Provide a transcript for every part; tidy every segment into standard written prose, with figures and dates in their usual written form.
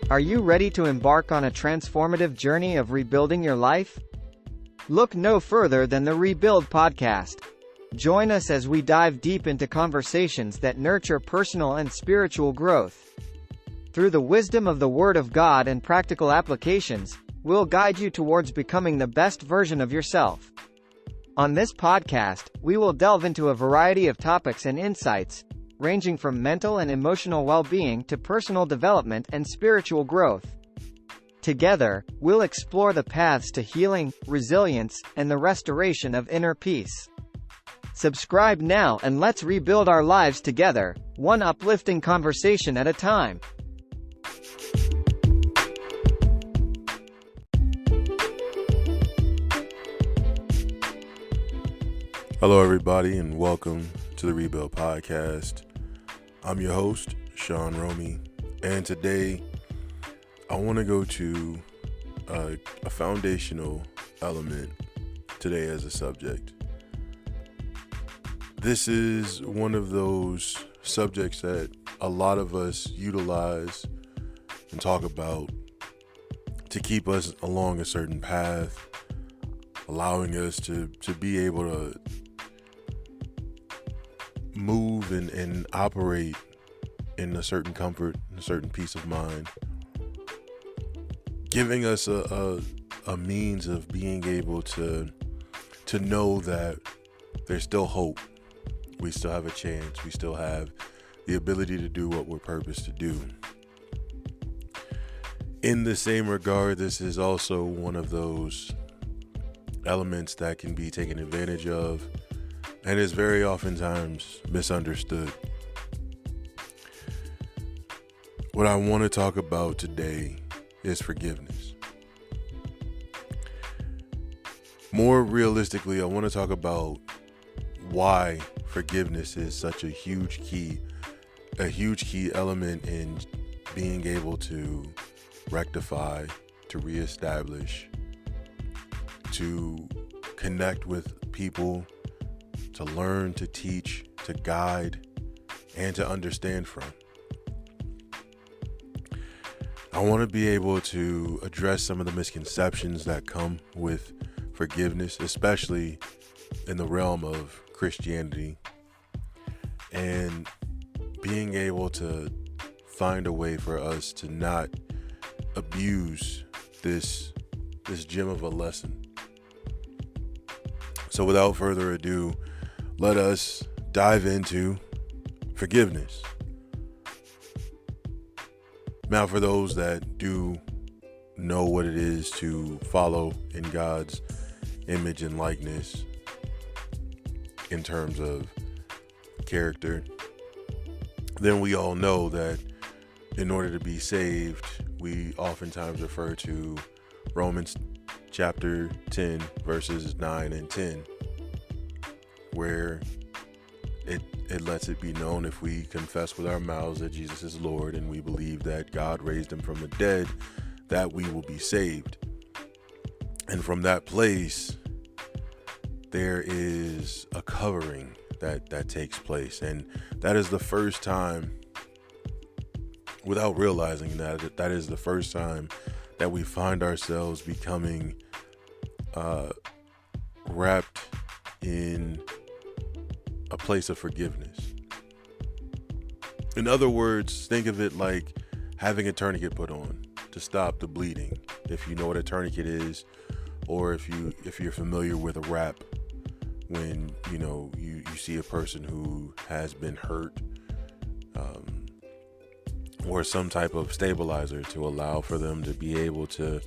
Are you ready to embark on a transformative journey of rebuilding your life? Look no further than the Rebuild Podcast. Join us as we dive deep into conversations that nurture personal and spiritual growth. Through the wisdom of the Word of God and practical applications, we'll guide you towards becoming the best version of yourself. On this podcast, we will delve into a variety of topics and insights, ranging from mental and emotional well-being to personal development and spiritual growth. Together, we'll explore the paths to healing, resilience, and the restoration of inner peace. Subscribe now and let's rebuild our lives together, one uplifting conversation at a time. Hello, everybody, and welcome to the Rebuild Podcast. I'm your host, Sean Romy, and today I want to go to a foundational element today as a subject. This is one of those subjects that a lot of us utilize and talk about to keep us along a certain path, allowing us to be able to move and operate in a certain comfort, a certain peace of mind, giving us a means of being able to know that there's still hope. We still have a chance. We still have the ability to do what we're purposed to do. In the same regard, this is also one of those elements that can be taken advantage of and is very oftentimes misunderstood. What I want to talk about today is forgiveness. More realistically, I want to talk about why forgiveness is such a huge key element in being able to rectify, to reestablish, to connect with people, to learn, to teach, to guide, and to understand from. I want to be able to address some of the misconceptions that come with forgiveness, especially in the realm of Christianity, and being able to find a way for us to not abuse this gem of a lesson. So without further ado, let us dive into forgiveness. Now, for those that do know what it is to follow in God's image and likeness in terms of character, then we all know that in order to be saved, we oftentimes refer to Romans chapter 10, verses 9 and 10, where it lets it be known, if we confess with our mouths that Jesus is Lord and we believe that God raised him from the dead, that we will be saved. And from that place, there is a covering that takes place. And that is the first time, without realizing that is the first time that we find ourselves becoming wrapped in a place of forgiveness. In other words, think of it like having a tourniquet put on to stop the bleeding. If you know what a tourniquet is, or if you're familiar with a wrap, when you see a person who has been hurt, or some type of stabilizer to allow for them to be able to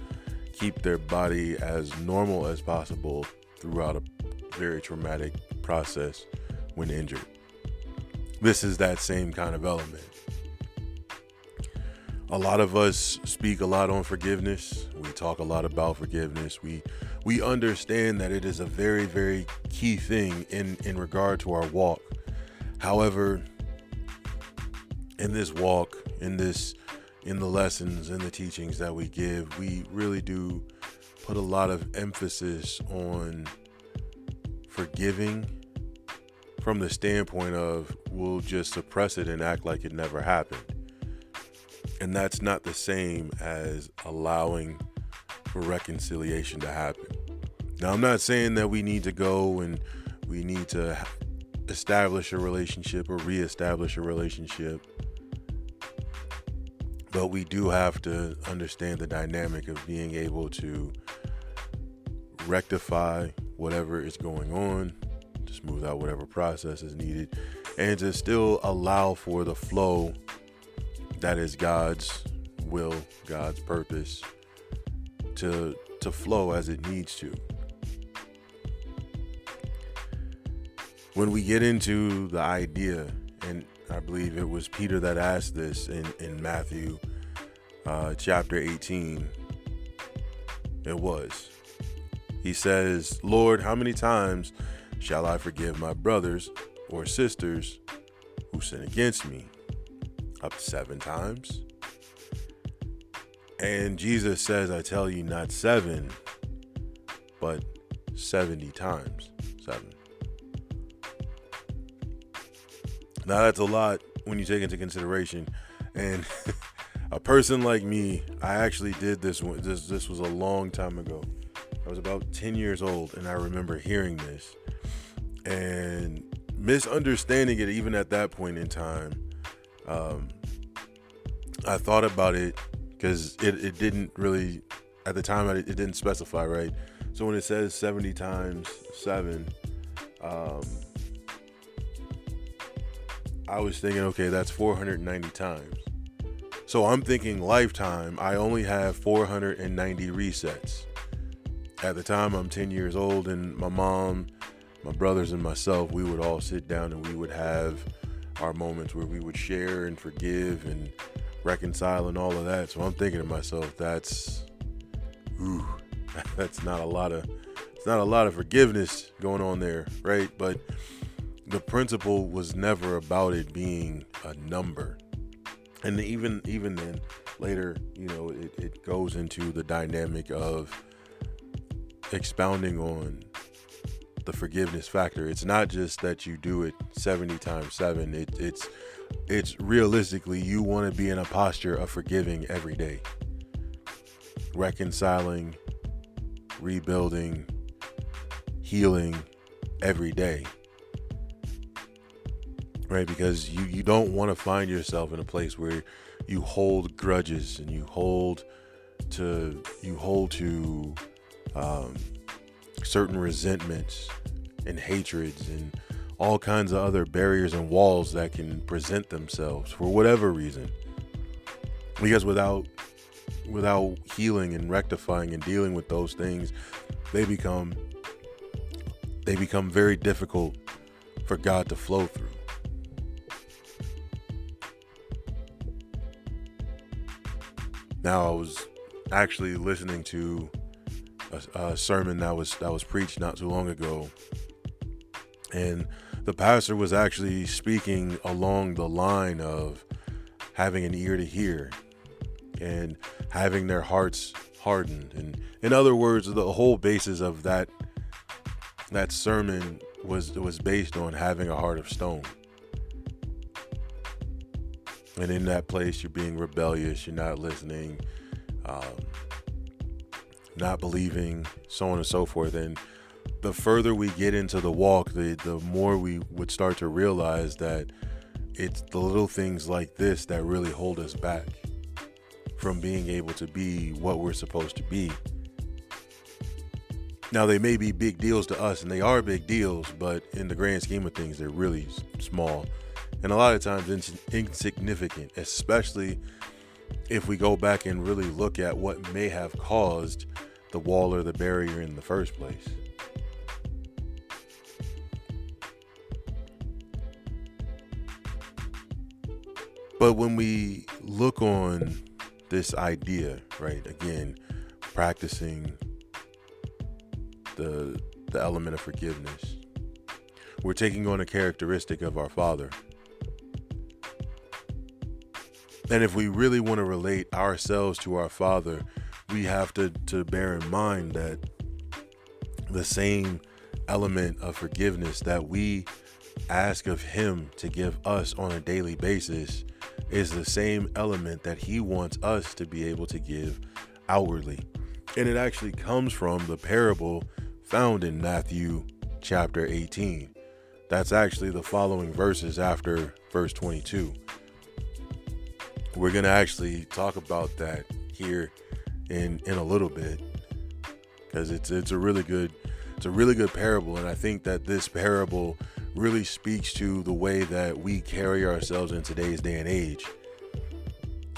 keep their body as normal as possible throughout a very traumatic process when injured. This is that same kind of element. A lot of us speak a lot on forgiveness. We talk a lot about forgiveness. We understand that it is a very, very key thing in regard to our walk. However, in this walk, in the lessons and the teachings that we give, we really do put a lot of emphasis on forgiving from the standpoint of we'll just suppress it and act like it never happened. And that's not the same as allowing for reconciliation to happen. Now, I'm not saying that we need to go and we need to establish a relationship or reestablish a relationship, but we do have to understand the dynamic of being able to rectify whatever is going on, to smooth out whatever process is needed, and to still allow for the flow that is God's will, God's purpose to flow as it needs to. When we get into the idea, and I believe it was Peter that asked this in Matthew chapter 18, it was. He says, Lord, how many times shall I forgive my brothers or sisters who sin against me? Up to 7 times? And Jesus says, I tell you, not 7, but 70 times 7. Now that's a lot when you take into consideration. And a person like me, I actually did this one. This was a long time ago. I was about 10 years old, and I remember hearing this and misunderstanding it even at that point in time. I thought about it because it didn't really, at the time, it didn't specify, right? So when it says 70 times 7, I was thinking, okay, that's 490 times. So I'm thinking lifetime, I only have 490 resets. At the time, I'm 10 years old, and my mom, my brothers, and myself, we would all sit down and we would have our moments where we would share and forgive and reconcile and all of that. So I'm thinking to myself, that's not a lot of forgiveness going on there, right? But the principle was never about it being a number. And even then, later, it goes into the dynamic of expounding on the forgiveness factor. It's not just that you do it 70 times 7. It's realistically, you want to be in a posture of forgiving every day, reconciling, rebuilding, healing every day. Right? Because you don't want to find yourself in a place where you hold grudges and you hold to certain resentments and hatreds and all kinds of other barriers and walls that can present themselves for whatever reason. Because without healing and rectifying and dealing with those things, they become very difficult for God to flow through. Now, I was actually listening to a sermon that was preached not too long ago, and the pastor was actually speaking along the line of having an ear to hear and having their hearts hardened. And in other words, the whole basis of that sermon was based on having a heart of stone. And in that place, you're being rebellious, you're not listening, not believing, so on and so forth. And the further we get into the walk, the more we would start to realize that it's the little things like this that really hold us back from being able to be what we're supposed to be. Now, they may be big deals to us, and they are big deals, but in the grand scheme of things, they're really small. And a lot of times insignificant, especially if we go back and really look at what may have caused the wall or the barrier in the first place. But when we look on this idea, right, again, practicing the element of forgiveness, we're taking on a characteristic of our Father. And if we really want to relate ourselves to our Father, we have to bear in mind that the same element of forgiveness that we ask of Him to give us on a daily basis, is the same element that he wants us to be able to give outwardly. And it actually comes from the parable found in Matthew chapter 18. That's actually the following verses after verse 22. We're going to actually talk about that here in a little bit, because it's a really good parable. And I think that this parable really speaks to the way that we carry ourselves in today's day and age,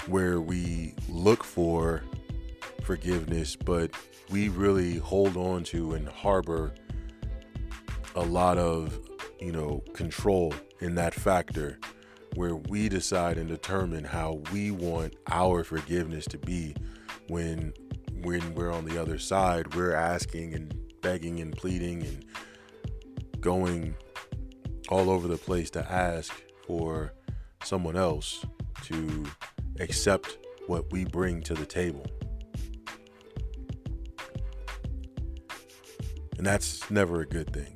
where we look for forgiveness, but we really hold on to and harbor a lot of, control in that factor, where we decide and determine how we want our forgiveness to be. When we're on the other side, we're asking and begging and pleading and going all over the place to ask for someone else to accept what we bring to the table. And that's never a good thing.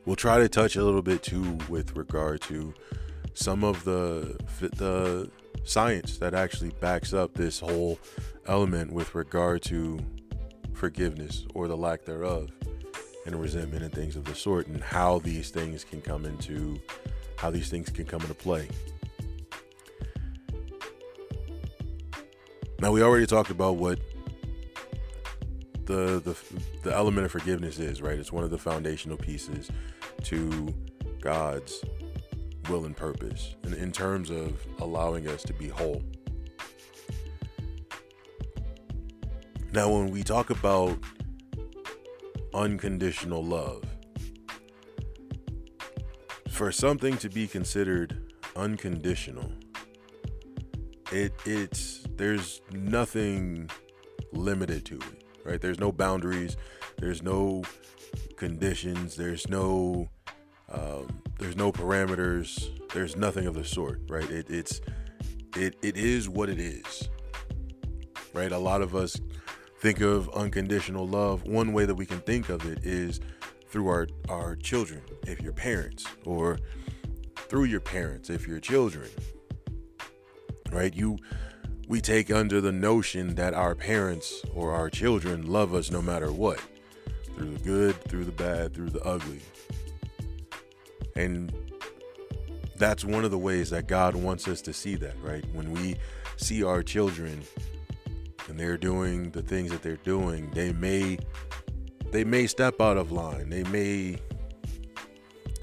We'll try to touch a little bit too with regard to some of the science that actually backs up this whole element with regard to forgiveness or the lack thereof, and resentment and things of the sort, and how these things can come into play. Now, we already talked about what the element of forgiveness is, right? It's one of the foundational pieces to God's will and purpose, and in terms of allowing us to be whole. Now, when we talk about unconditional love, for something to be considered unconditional, there's nothing limited to it, right? There's no boundaries, there's no conditions, there's no parameters, there's nothing of the sort, right? It is what it is, right? A lot of us think of unconditional love. One way that we can think of it is through our children, if you're parents, or through your parents, if you're children, right? We take under the notion that our parents or our children love us no matter what, through the good, through the bad, through the ugly. And that's one of the ways that God wants us to see that, right? When we see our children and they're doing the things that they're doing, they may step out of line. They may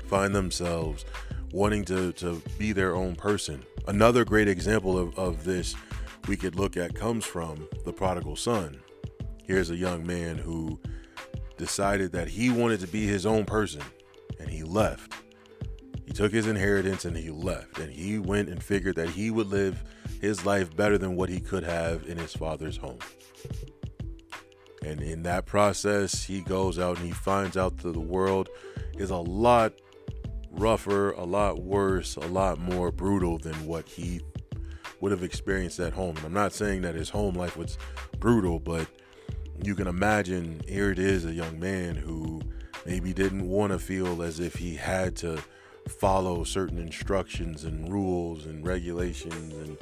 find themselves wanting to be their own person. Another great example of this we could look at comes from the prodigal son. Here's a young man who decided that he wanted to be his own person, and he left. He took his inheritance and he left, and he went and figured that he would live his life better than what he could have in his father's home. And in that process, he goes out and he finds out that the world is a lot rougher, a lot worse, a lot more brutal than what he would have experienced at home. And I'm not saying that his home life was brutal, but you can imagine, here it is, a young man who maybe didn't want to feel as if he had to follow certain instructions and rules and regulations and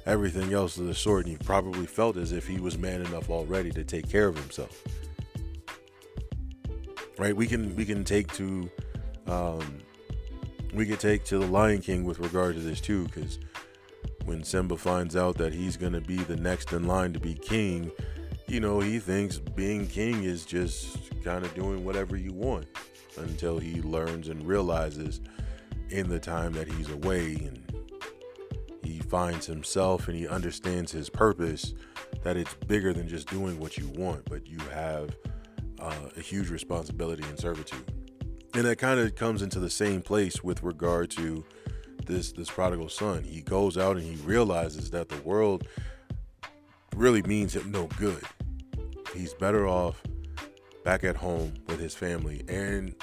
everything else of the sort, and he probably felt as if he was man enough already to take care of himself. Right? We can take to the Lion King with regard to this too, because when Simba finds out that he's going to be the next in line to be king, he thinks being king is just kind of doing whatever you want, until he learns and realizes in the time that he's away and he finds himself and he understands his purpose, that it's bigger than just doing what you want, but you have a huge responsibility and servitude. And that kind of comes into the same place with regard to this prodigal son. He goes out and he realizes that the world really means him no good. He's better off back at home with his family. And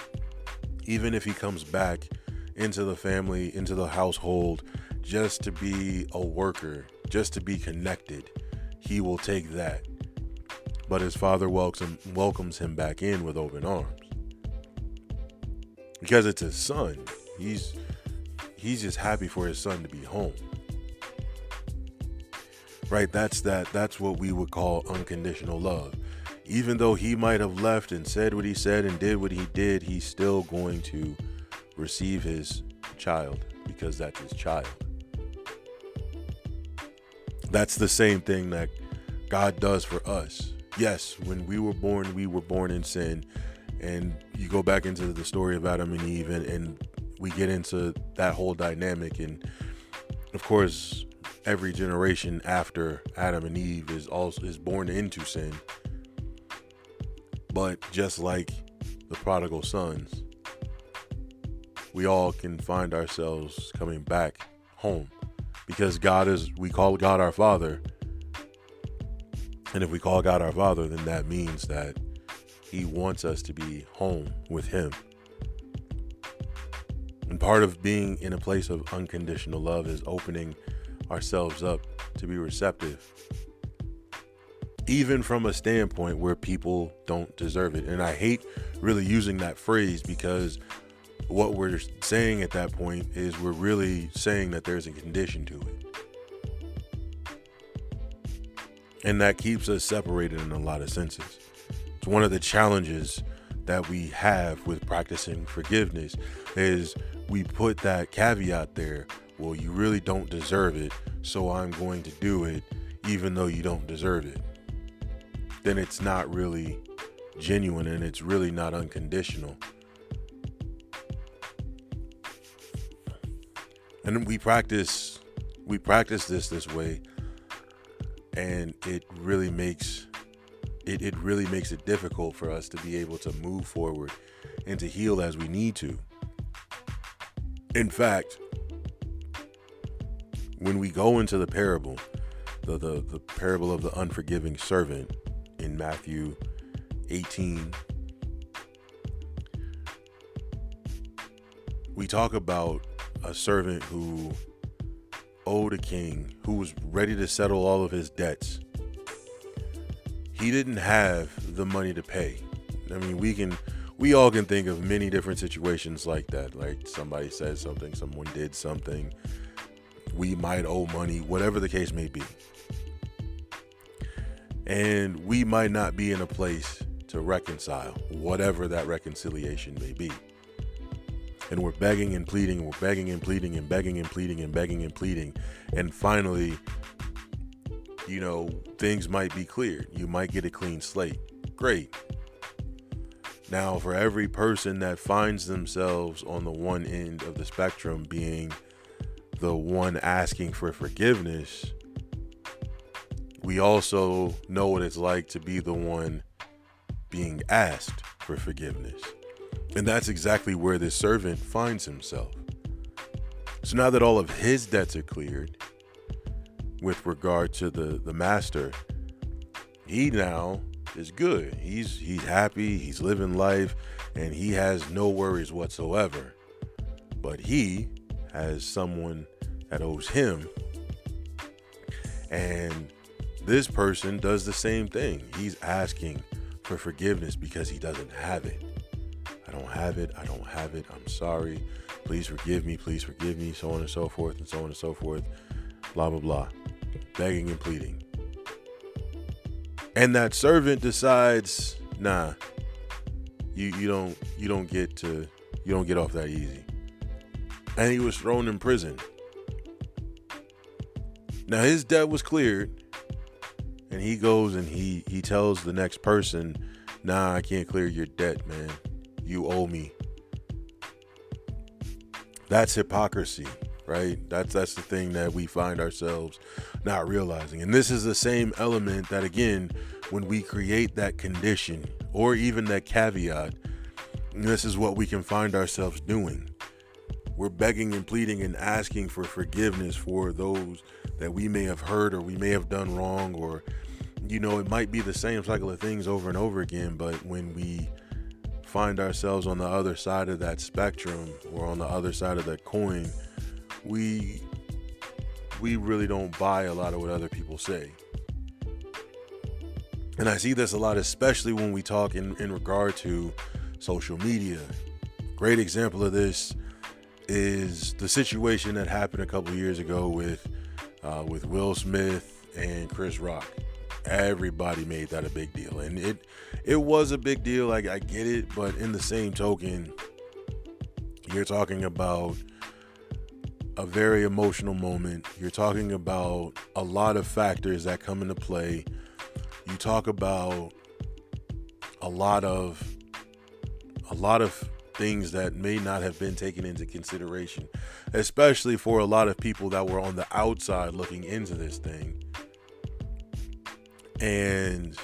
even if he comes back into the family, into the household, just to be a worker, just to be connected, he will take that. But his father welcomes him back in with open arms, because it's his son. He's just happy for his son to be home. right? That's what we would call unconditional love. Even though he might have left and said what he said and did what he did, he's still going to receive his child because that's his child. That's the same thing that God does for us. Yes, when we were born in sin. And you go back into the story of Adam and Eve, and we get into that whole dynamic. And of course, every generation after Adam and Eve is born into sin. But just like the prodigal sons, we all can find ourselves coming back home because we call God our Father. And if we call God our Father, then that means that he wants us to be home with him. And part of being in a place of unconditional love is opening ourselves up to be receptive, even from a standpoint where people don't deserve it. And I hate really using that phrase because what we're saying at that point is we're really saying that there's a condition to it. And that keeps us separated in a lot of senses. It's one of the challenges that we have with practicing forgiveness is we put that caveat there. Well, you really don't deserve it, so I'm going to do it even though you don't deserve it. Then it's not really genuine and it's really not unconditional. And we practice this way, and it really makes it difficult for us to be able to move forward and to heal as we need to. In fact, when we go into the parable, the parable of the unforgiving servant in Matthew 18, we talk about a servant who owed a king, who was ready to settle all of his debts. He didn't have the money to pay. I mean, we all can think of many different situations like that. Like somebody says something, someone did something, we might owe money, whatever the case may be. And we might not be in a place to reconcile, whatever that reconciliation may be. And we're begging and pleading, we're begging and pleading and begging and pleading and begging and pleading. And finally, things might be cleared. You might get a clean slate. Great. Now, for every person that finds themselves on the one end of the spectrum being the one asking for forgiveness, we also know what it's like to be the one being asked for forgiveness. And that's exactly where this servant finds himself. So now that all of his debts are cleared with regard to the master, he now is good. He's happy, he's living life, and he has no worries whatsoever. But he has someone that owes him. And this person does the same thing. He's asking for forgiveness because he doesn't have it. I don't have it. I'm sorry. Please forgive me, so on and so forth, and so on and so forth. Blah, blah, blah. Begging and pleading. And that servant decides, nah, you don't get off that easy. And he was thrown in prison. Now his debt was cleared, and he goes and he tells the next person, nah, I can't clear your debt, man. You owe me. That's hypocrisy, right? That's the thing that we find ourselves not realizing. And this is the same element that, again, when we create that condition or even that caveat, this is what we can find ourselves doing. We're begging and pleading and asking for forgiveness for those that we may have hurt or we may have done wrong, or, it might be the same cycle of things over and over again. But when we find ourselves on the other side of that spectrum or on the other side of that coin, we really don't buy a lot of what other people say. And I see this a lot, especially when we talk in regard to social media. Great example of this is the situation that happened a couple years ago with Will Smith and Chris Rock. Everybody made that a big deal, and it was a big deal. I get it, but in the same token, you're talking about a very emotional moment. You're talking about a lot of factors that come into play. You talk about a lot of things that may not have been taken into consideration, especially for a lot of people that were on the outside looking into this thing. And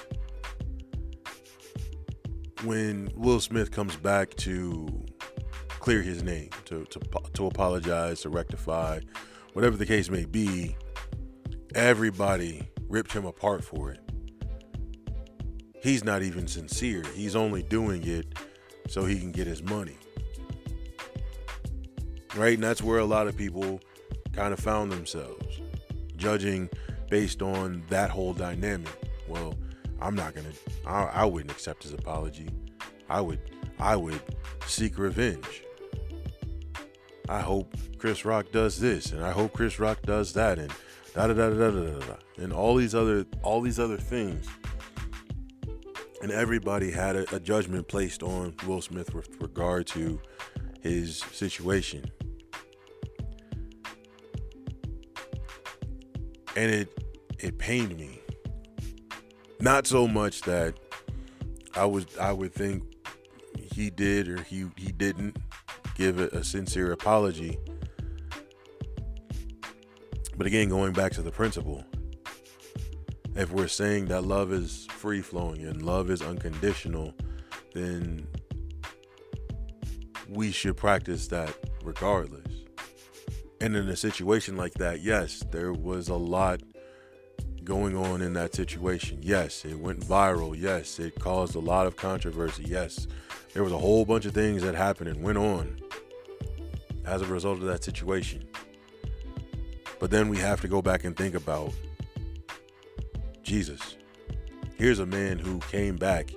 when Will Smith comes back to clear his name, to apologize, to rectify, whatever the case may be, everybody ripped him apart for it. He's not even sincere. He's only doing it so he can get his money. Right? And that's where a lot of people kind of found themselves, judging based on that whole dynamic. Well, I wouldn't accept his apology. I would seek revenge. I hope Chris Rock does this, and I hope Chris Rock does that, and and all these other things. And everybody had a judgment placed on Will Smith with regard to his situation. And it pained me. Not so much that I would think he did or he didn't give a sincere apology. But again, going back to the principle, if we're saying that love is free flowing and love is unconditional, then we should practice that regardless. And in a situation like that, yes, there was a lot going on in that situation. Yes, it went viral. Yes, it caused a lot of controversy. Yes, there was a whole bunch of things that happened and went on as a result of that situation. But then we have to go back and think about Jesus. Here's a man who came back,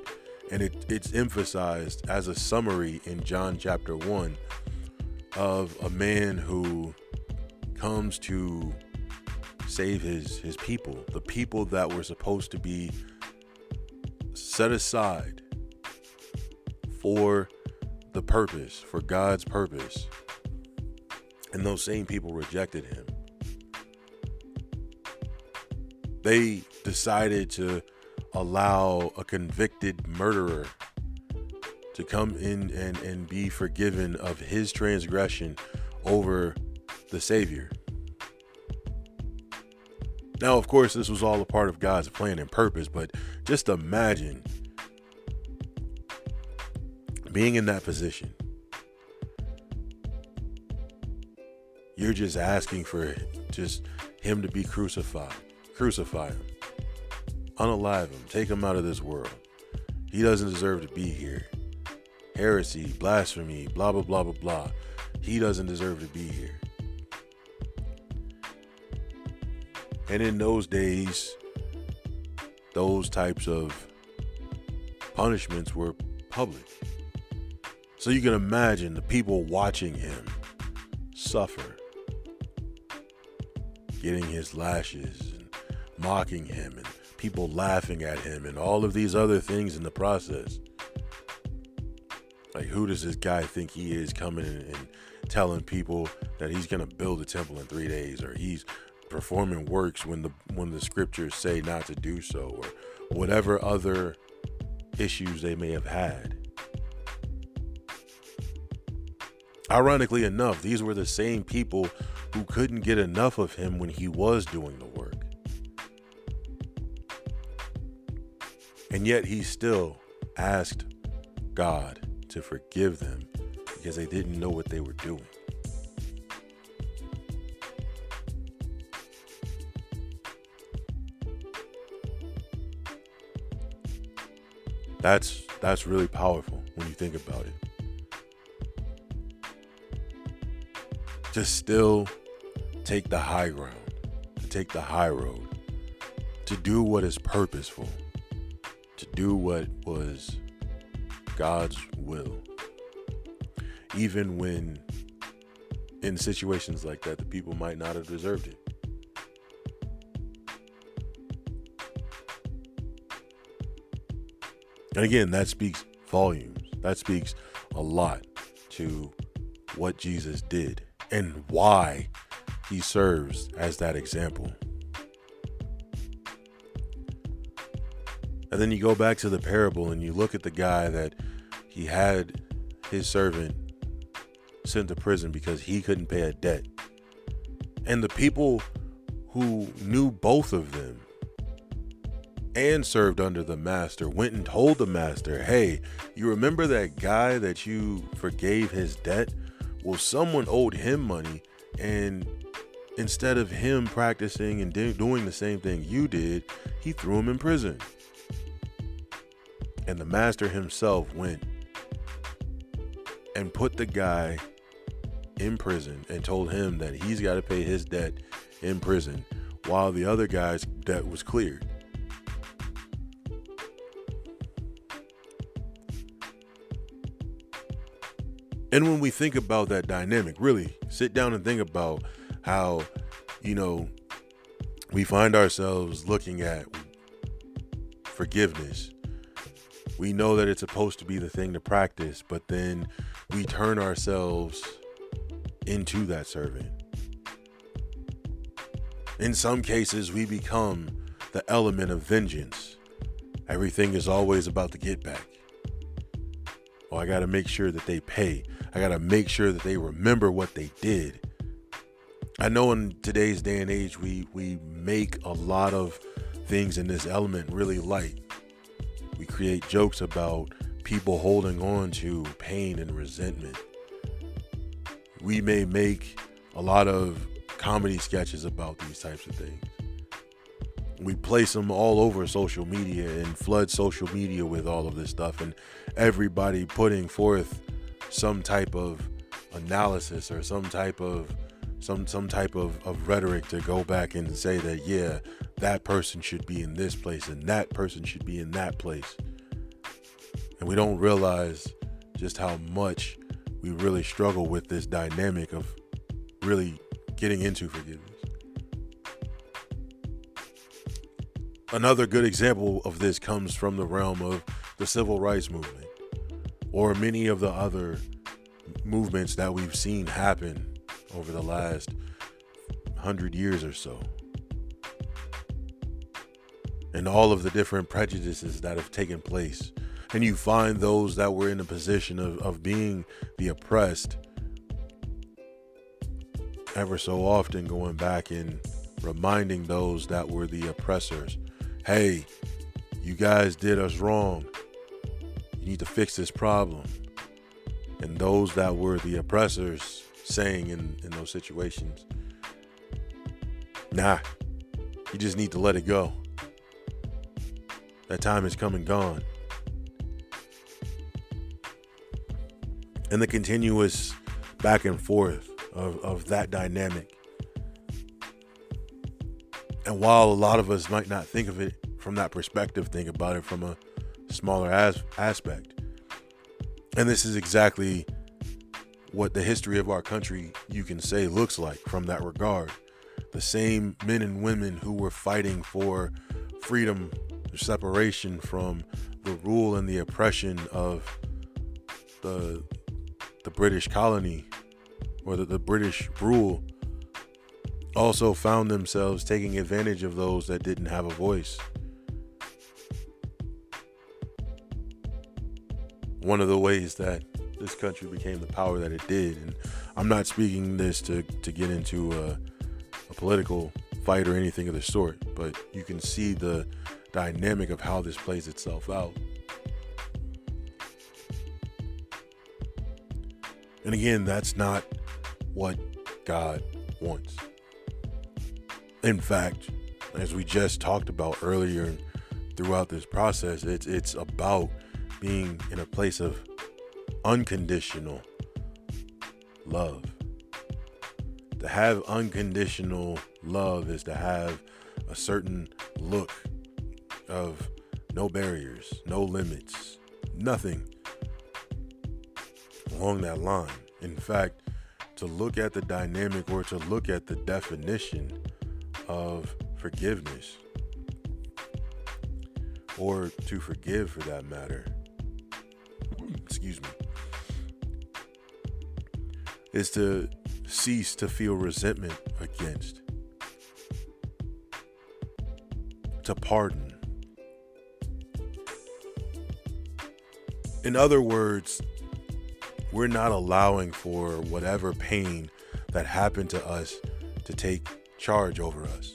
and it's emphasized as a summary in John chapter 1 of a man who comes to save his people, the people that were supposed to be set aside for the purpose, for God's purpose. And those same people rejected him. They decided to allow a convicted murderer to come in and be forgiven of his transgression over the Savior. Now, of course, this was all a part of God's plan and purpose, but just imagine being in that position. You're just asking for just him to be crucified. Crucify him. Unalive him. Take him out of this world. He doesn't deserve to be here. Heresy, blasphemy, blah, blah, blah, blah, blah. He doesn't deserve to be here. And in those days, those types of punishments were public. So you can imagine the people watching him suffer, getting his lashes and mocking him and people laughing at him and all of these other things in the process. Like, who does this guy think he is, coming in and telling people that he's going to build a temple in 3 days, or he's performing works when the scriptures say not to do so, or whatever other issues they may have had. Ironically enough, these were the same people who couldn't get enough of him when he was doing the work. And yet he still asked God to forgive them because they didn't know what they were doing. That's really powerful when you think about it. To still take the high ground, to take the high road, to do what is purposeful, to do what was God's will. Even when in situations like that, the people might not have deserved it. And again, that speaks volumes. That speaks a lot to what Jesus did and why he serves as that example. And then you go back to the parable and you look at the guy that he had his servant sent to prison because he couldn't pay a debt. And the people who knew both of them and served under the master went and told the master, hey, you remember that guy that you forgave his debt? Well, someone owed him money, and instead of him practicing and doing the same thing you did, he threw him in prison. And the master himself went and put the guy in prison and told him that he's got to pay his debt in prison while the other guy's debt was cleared. And when we think about that dynamic, really sit down and think about how, we find ourselves looking at forgiveness. We know that it's supposed to be the thing to practice, but then we turn ourselves into that servant. In some cases, we become the element of vengeance. Everything is always about the get back. Oh, I got to make sure that they pay. I got to make sure that they remember what they did. I know in today's day and age, we make a lot of things in this element really light. We create jokes about people holding on to pain and resentment. We may make a lot of comedy sketches about these types of things. We place them all over social media and flood social media with all of this stuff, and everybody putting forth some type of analysis or some type of rhetoric to go back and say that, yeah, that person should be in this place and that person should be in that place. And we don't realize just how much we really struggle with this dynamic of really getting into forgiveness. Another good example of this comes from the realm of the civil rights movement, or many of the other movements that we've seen happen over the last 100 years or so. And all of the different prejudices that have taken place. And you find those that were in a position of being the oppressed ever so often going back and reminding those that were the oppressors, hey, you guys did us wrong. You need to fix this problem. And those that were the oppressors saying in those situations, nah, you just need to let it go. That time has come and gone. And the continuous back and forth of that dynamic. And while a lot of us might not think of it from that perspective, think about it from a smaller aspect. And this is exactly what the history of our country, you can say, looks like from that regard. The same men and women who were fighting for freedom, separation from the rule and the oppression of the British colony, or the British rule, also found themselves taking advantage of those that didn't have a voice. One of the ways that this country became the power that it did, and I'm not speaking this to get into a political fight or anything of the sort, but you can see the dynamic of how this plays itself out. And again, that's not what God wants. In fact, as we just talked about earlier throughout this process, it's about being in a place of unconditional love. To have unconditional love is to have a certain look of no barriers, no limits, nothing along that line. In fact, to look at the dynamic, or to look at the definition of forgiveness, or to forgive for that matter, excuse me, is to cease to feel resentment against, to pardon. In other words, we're not allowing for whatever pain that happened to us to take charge over us.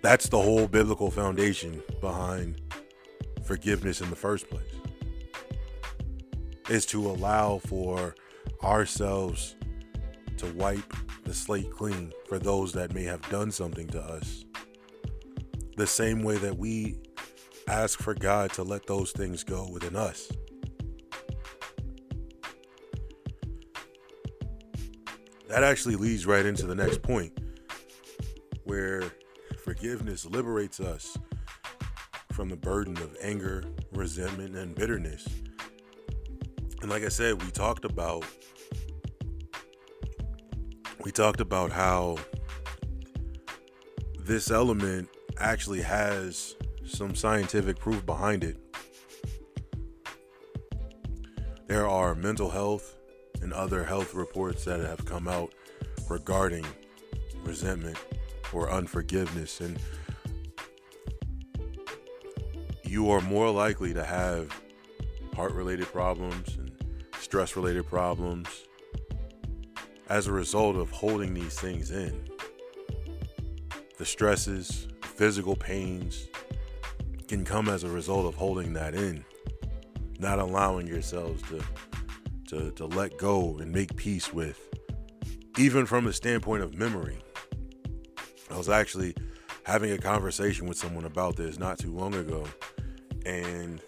That's the whole biblical foundation behind forgiveness in the first place, is to allow for ourselves to wipe the slate clean for those that may have done something to us. The same way that we ask for God to let those things go within us. That actually leads right into the next point, where forgiveness liberates us from the burden of anger, resentment, and bitterness. And like I said, we talked about how this element actually has some scientific proof behind it. There are mental health and other health reports that have come out regarding resentment or unforgiveness, and you are more likely to have heart-related problems and stress-related problems as a result of holding these things in. The stresses, physical pains can come as a result of holding that in, not allowing yourselves to let go and make peace with, even from the standpoint of memory. I was actually having a conversation with someone about this not too long ago, and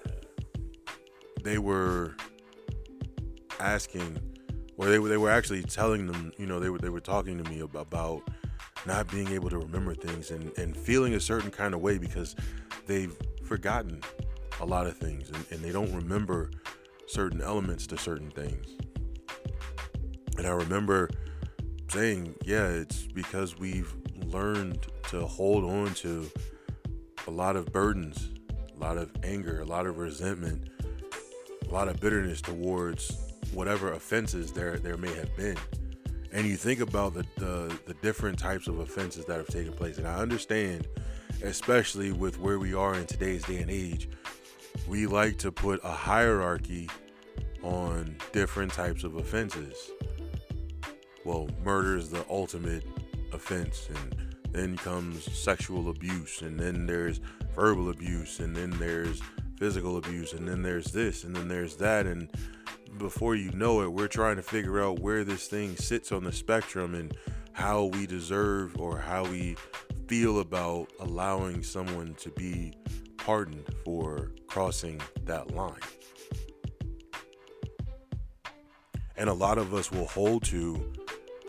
they were asking, or they were actually telling them, they were talking to me about not being able to remember things and feeling a certain kind of way because they've forgotten a lot of things and they don't remember certain elements to certain things. And I remember saying, yeah, it's because we've learned to hold on to a lot of burdens, a lot of anger, a lot of resentment, a lot of bitterness towards whatever offenses there may have been. And you think about the different types of offenses that have taken place. And I understand, especially with where we are in today's day and age, we like to put a hierarchy on different types of offenses. Well, murder is the ultimate offense, and then comes sexual abuse, and then there's verbal abuse, and then there's physical abuse, and then there's this, and then there's that. And before you know it, we're trying to figure out where this thing sits on the spectrum and how we deserve or how we feel about allowing someone to be pardoned for crossing that line. And a lot of us will hold to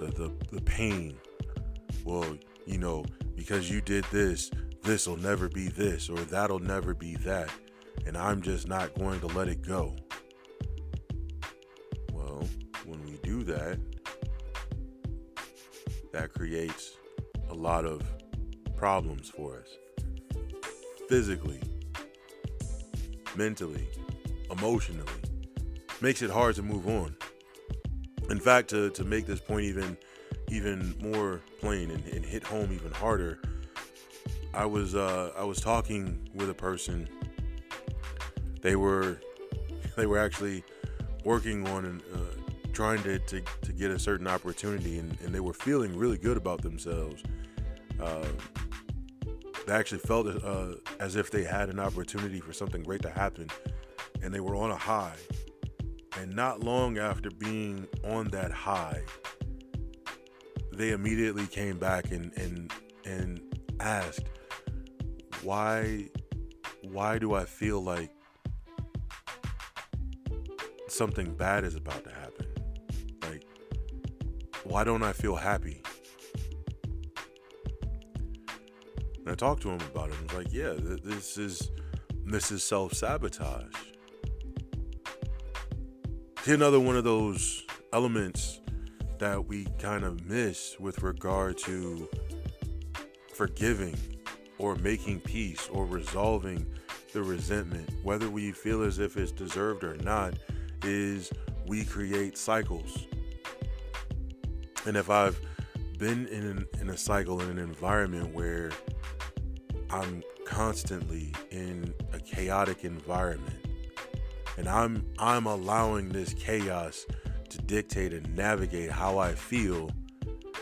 the pain. Well, because you did this, this will never be this, or that'll never be that, and I'm just not going to let it go. Well, when we do that, that creates a lot of problems for us. Physically, mentally, emotionally. Makes it hard to move on. In fact, to make this point even more plain and hit home even harder, I was talking with a person. They were actually working on and trying to get a certain opportunity, and they were feeling really good about themselves. They actually felt as if they had an opportunity for something great to happen, and they were on a high. And not long after being on that high, they immediately came back and asked, why do I feel like something bad is about to happen? Like, why don't I feel happy? And I talked to him about it. I was like, yeah, this is self-sabotage. See, another one of those elements that we kind of miss with regard to forgiving or making peace or resolving the resentment, whether we feel as if it's deserved or not, is we create cycles. And if I've been in a cycle, in an environment where I'm constantly in a chaotic environment, and I'm allowing this chaos to dictate and navigate how I feel,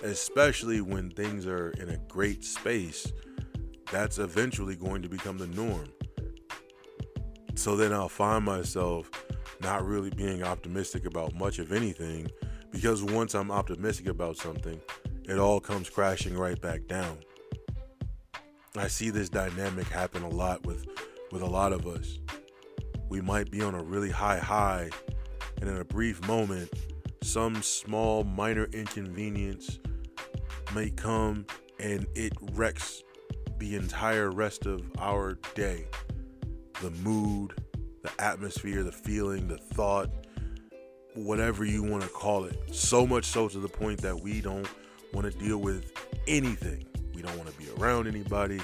especially when things are in a great space, that's eventually going to become the norm. So then I'll find myself not really being optimistic about much of anything, because once I'm optimistic about something, it all comes crashing right back down. I see this dynamic happen a lot with a lot of us. We might be on a really high, and in a brief moment, some small minor inconvenience may come and it wrecks the entire rest of our day. The mood, the atmosphere, the feeling, the thought, whatever you want to call it. So much so to the point that we don't want to deal with anything. We don't want to be around anybody.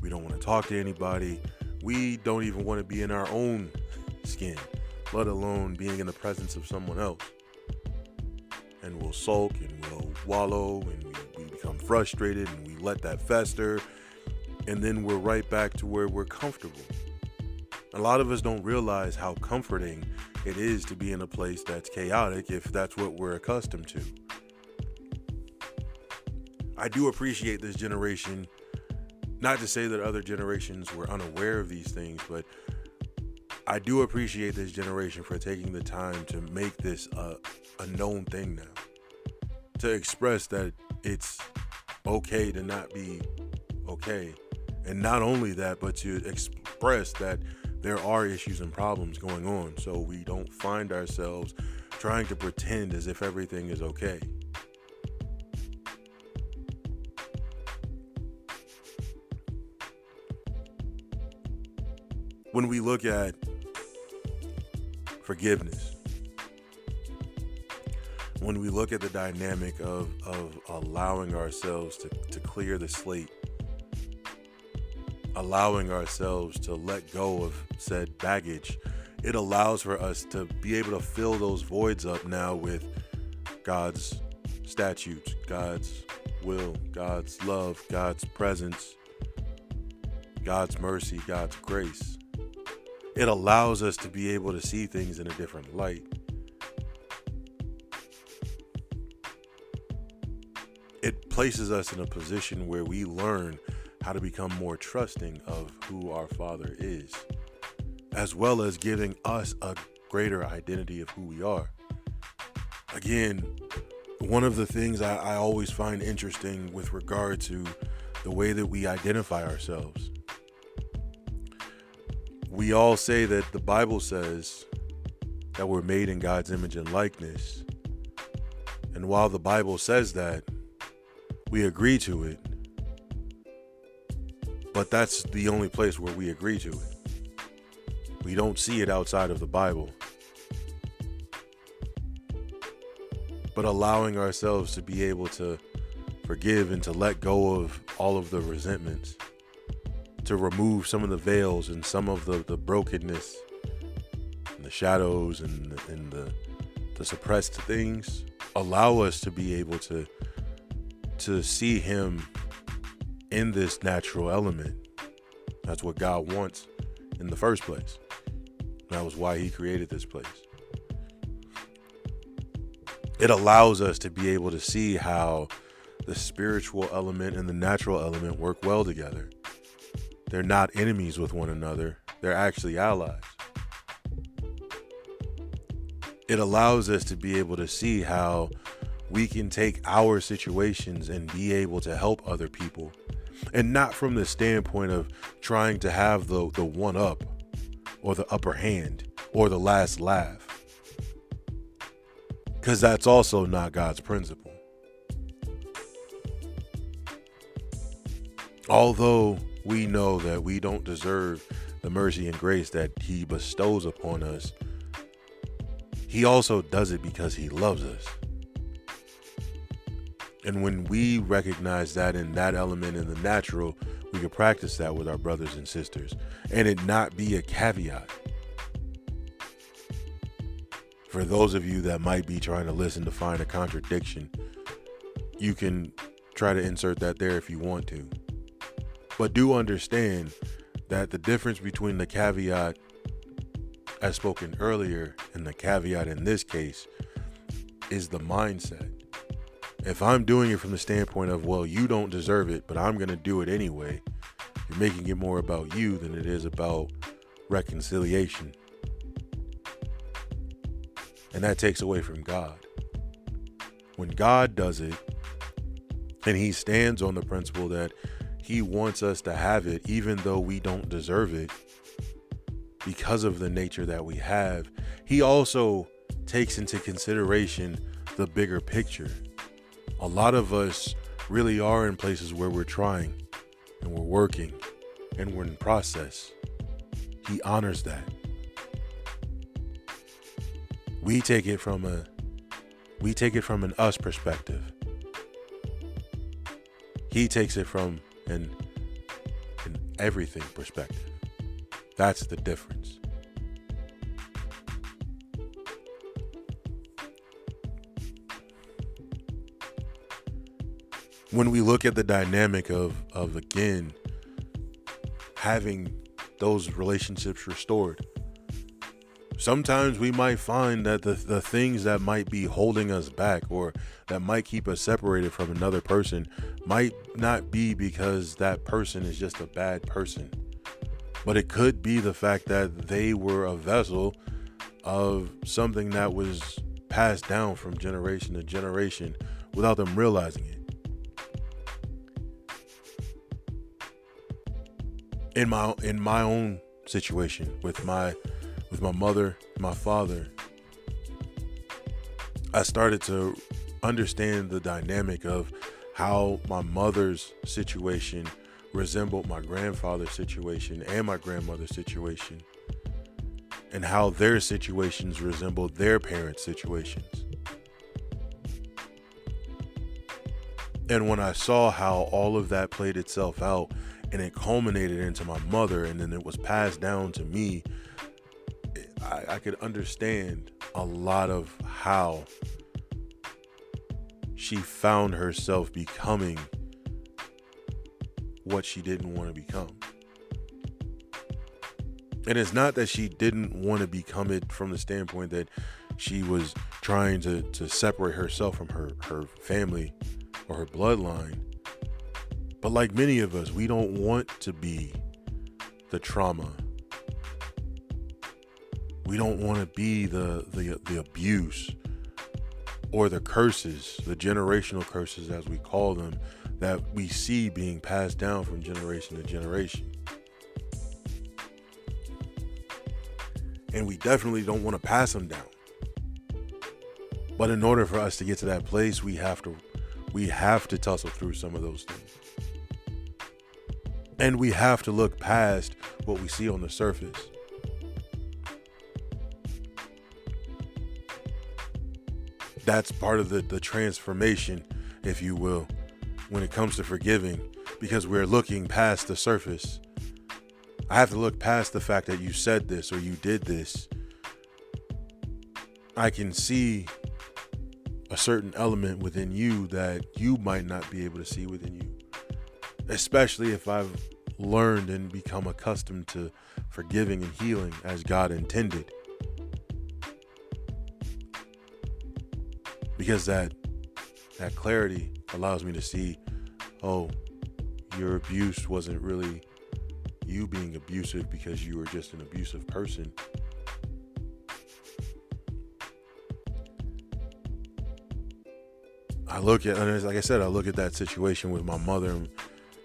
We don't want to talk to anybody. We don't even want to be in our own skin, let alone being in the presence of someone else. And we'll sulk and we'll wallow and we become frustrated and we let that fester. And then we're right back to where we're comfortable. A lot of us don't realize how comforting it is to be in a place that's chaotic if that's what we're accustomed to. I do appreciate this generation, not to say that other generations were unaware of these things, but I do appreciate this generation for taking the time to make this a known thing now. To express that it's okay to not be okay. And not only that, but to express that there are issues and problems going on, so we don't find ourselves trying to pretend as if everything is okay. When we look at forgiveness, when we look at the dynamic of allowing ourselves to clear the slate, allowing ourselves to let go of said baggage, it allows for us to be able to fill those voids up now with God's statutes, God's will, God's love, God's presence, God's mercy, God's grace. It allows us to be able to see things in a different light. It places us in a position where we learn how to become more trusting of who our Father is, as well as giving us a greater identity of who we are. Again, one of the things I always find interesting with regard to the way that we identify ourselves, we all say that the Bible says that we're made in God's image and likeness. And while the Bible says that, we agree to it. But that's the only place where we agree to it. We don't see it outside of the Bible. But allowing ourselves to be able to forgive and to let go of all of the resentments, to remove some of the veils and some of the brokenness and the shadows and the suppressed things, allow us to be able to see Him in this natural element. That's what God wants in the first place. That was why He created this place. It allows us to be able to see how the spiritual element and the natural element work well together. They're not enemies with one another. They're actually allies. It allows us to be able to see how we can take our situations and be able to help other people. And not from the standpoint of trying to have the one up or the upper hand or the last laugh. Because that's also not God's principle. Although we know that we don't deserve the mercy and grace that He bestows upon us, He also does it because He loves us. And when we recognize that in that element in the natural, we can practice that with our brothers and sisters and it not be a caveat. For those of you that might be trying to listen to find a contradiction, you can try to insert that there if you want to. But do understand that the difference between the caveat as spoken earlier and the caveat in this case is the mindset. If I'm doing it from the standpoint of, well, you don't deserve it, but I'm going to do it anyway, you're making it more about you than it is about reconciliation. And that takes away from God. When God does it, and he stands on the principle that he wants us to have it, even though we don't deserve it, because of the nature that we have, he also takes into consideration the bigger picture. A lot of us really are in places where we're trying and we're working and we're in process. He honors that. We take it from an us perspective. He takes it from an everything perspective. That's the difference. When we look at the dynamic of again, having those relationships restored, sometimes we might find that the things that might be holding us back or that might keep us separated from another person might not be because that person is just a bad person, but it could be the fact that they were a vessel of something that was passed down from generation to generation without them realizing it. In my own situation with my mother, my father, I started to understand the dynamic of how my mother's situation resembled my grandfather's situation and my grandmother's situation, and how their situations resembled their parents' situations. And when I saw how all of that played itself out and it culminated into my mother and then it was passed down to me, I could understand a lot of how she found herself becoming what she didn't want to become. And it's not that she didn't want to become it from the standpoint that she was trying to separate herself from her family or her bloodline. But like many of us, we don't want to be the trauma. We don't want to be the abuse or the curses, the generational curses as we call them, that we see being passed down from generation to generation. And we definitely don't want to pass them down. But in order for us to get to that place, we have to tussle through some of those things. And we have to look past what we see on the surface. That's part of the transformation, if you will, when it comes to forgiving, because we're looking past the surface. I have to look past the fact that you said this or you did this. I can see a certain element within you that you might not be able to see within you, especially if I've learned and become accustomed to forgiving and healing as God intended. Because that clarity allows me to see, oh, your abuse wasn't really you being abusive because you were just an abusive person. I look at, and like I said, I look at that situation with my mother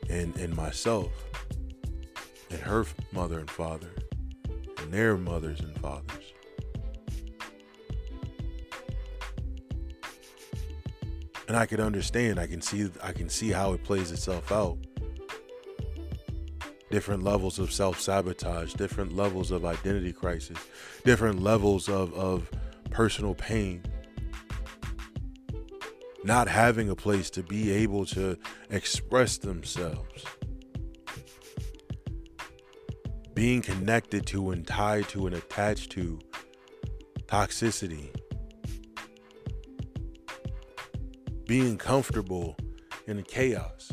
and myself and her mother and father and their mothers and fathers. And I can understand, I can see how it plays itself out. Different levels of self-sabotage, different levels of identity crisis, different levels of personal pain. not having a place to be able to express themselves, being connected to and tied to and attached to toxicity, being comfortable in the chaos.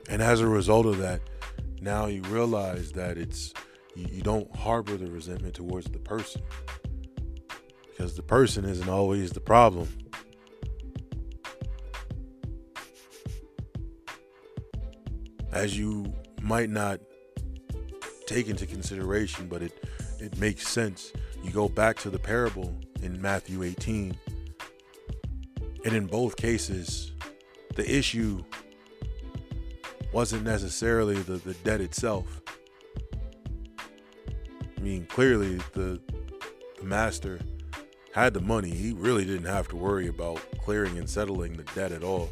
And as a result of that, now you realize that you don't harbor the resentment towards the person, because the person isn't always the problem. As you might not take into consideration, but it makes sense. You go back to the parable in Matthew 18, and in both cases, the issue wasn't necessarily the debt itself. I mean, clearly the master had the money. He really didn't have to worry about clearing and settling the debt at all,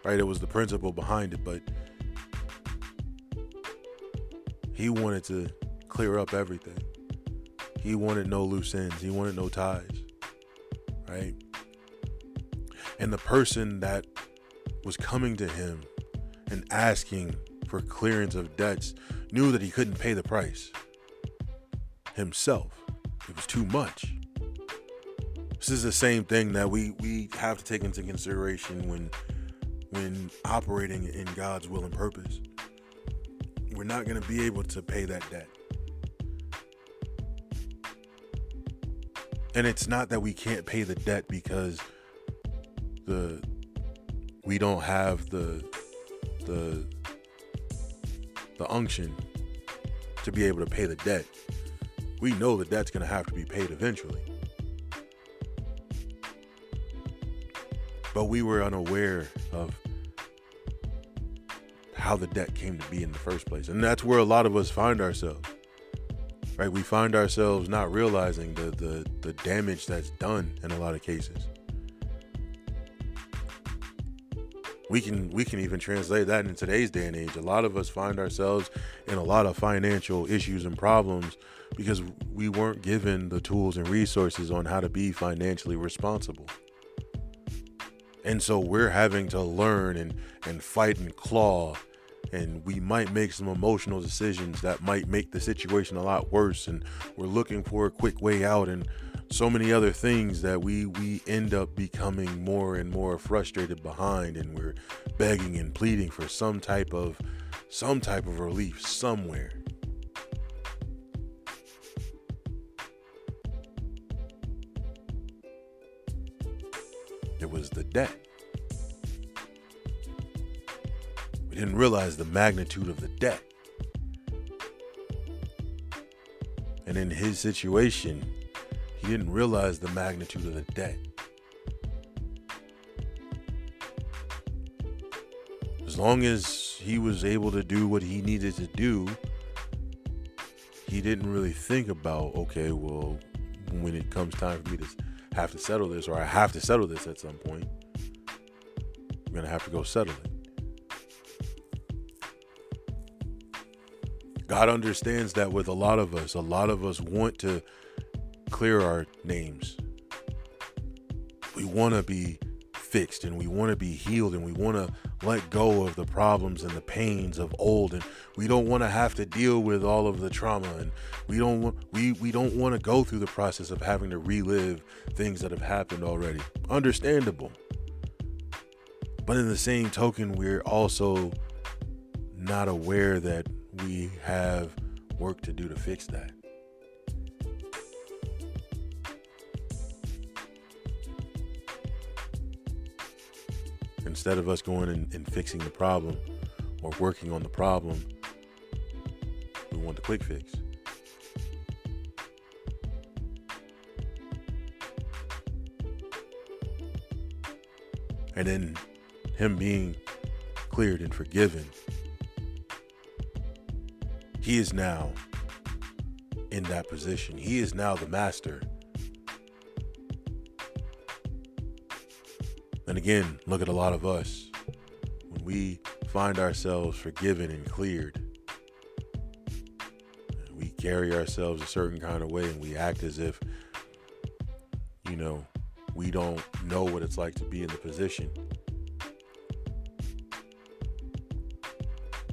right? It was the principle behind it, but he wanted to clear up everything. He wanted no loose ends. He wanted no ties, right? And the person that was coming to him and asking for clearance of debts knew that he couldn't pay the price himself. It was too much. This is the same thing that we have to take into consideration when operating in God's will and purpose. We're not going to be able to pay that debt. And it's not that we can't pay the debt because we don't have the unction to be able to pay the debt. We know the debt's going to have to be paid eventually. But we were unaware of how the debt came to be in the first place. And that's where a lot of us find ourselves, right? We find ourselves not realizing the damage that's done in a lot of cases. We can even translate that in today's day and age. A lot of us find ourselves in a lot of financial issues and problems because we weren't given the tools and resources on how to be financially responsible. And so we're having to learn and fight and claw, and we might make some emotional decisions that might make the situation a lot worse, and we're looking for a quick way out, and so many other things that we end up becoming more and more frustrated behind, and we're begging and pleading for some type of relief somewhere. It was the debt. We didn't realize the magnitude of the debt. And in his situation, he didn't realize the magnitude of the debt. As long as he was able to do what he needed to do, he didn't really think about, okay, well, when it comes time for me to have to settle this, or I have to settle this at some point, I'm going to have to go settle it. God understands that with a lot of us want to clear our names. We want to be fixed, and we want to be healed, and we want to let go of the problems and the pains of old, and we don't want to have to deal with all of the trauma, and we don't want to go through the process of having to relive things that have happened already. Understandable. But in the same token, we're also not aware that we have work to do to fix that. Instead of us going and fixing the problem or working on the problem, we want the quick fix. And then him being cleared and forgiven, he is now in that position. He is now the master. And again, look at a lot of us. When we find ourselves forgiven and cleared, we carry ourselves a certain kind of way and we act as if, we don't know what it's like to be in the position.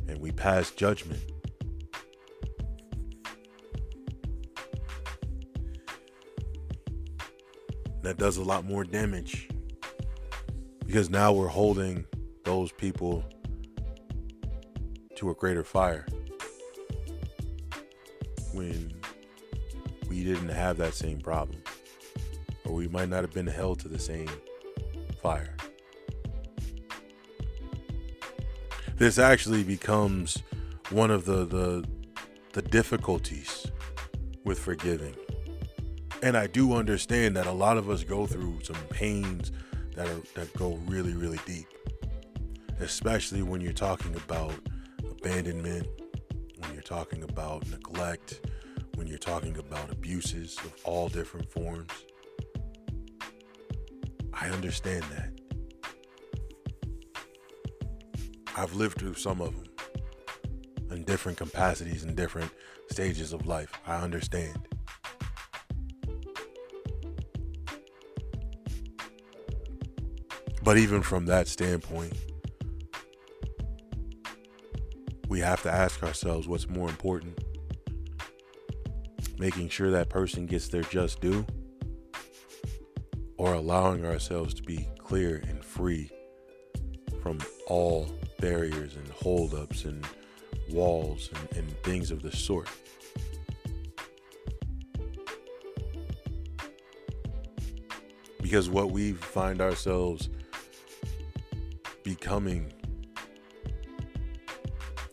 And we pass judgment. That does a lot more damage, because now we're holding those people to a greater fire when we didn't have that same problem, or we might not have been held to the same fire. This actually becomes one of the difficulties with forgiving. And I do understand that a lot of us go through some pains that go really, really deep, especially when you're talking about abandonment, when you're talking about neglect, when you're talking about abuses of all different forms. I understand that. I've lived through some of them in different capacities and different stages of life. I understand. But even from that standpoint, we have to ask ourselves what's more important. Making sure that person gets their just due, or allowing ourselves to be clear and free from all barriers and holdups and walls and things of the sort. Because what we find ourselves becoming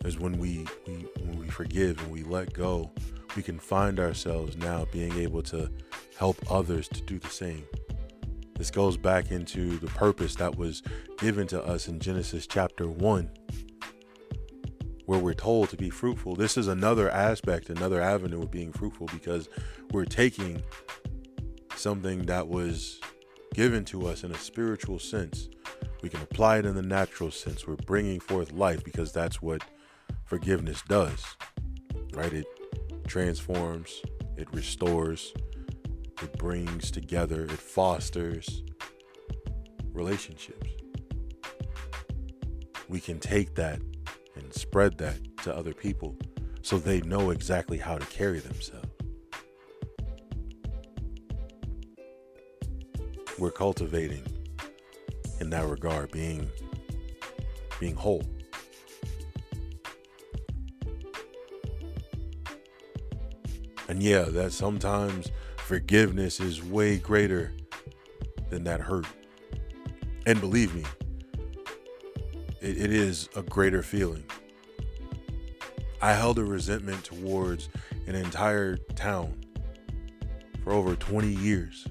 is when we forgive and we let go, we can find ourselves now being able to help others to do the same. This goes back into the purpose that was given to us in Genesis chapter 1, where we're told to be fruitful. This is another aspect, another avenue of being fruitful, because we're taking something that was given to us in a spiritual sense. We can apply it in the natural sense. We're bringing forth life, because that's what forgiveness does, right? It transforms, it restores, it brings together, it fosters relationships. We can take that and spread that to other people so they know exactly how to carry themselves. We're cultivating in that regard, being whole. And yeah, that sometimes forgiveness is way greater than that hurt. And believe me, it is a greater feeling. I held a resentment towards an entire town for over 20 years.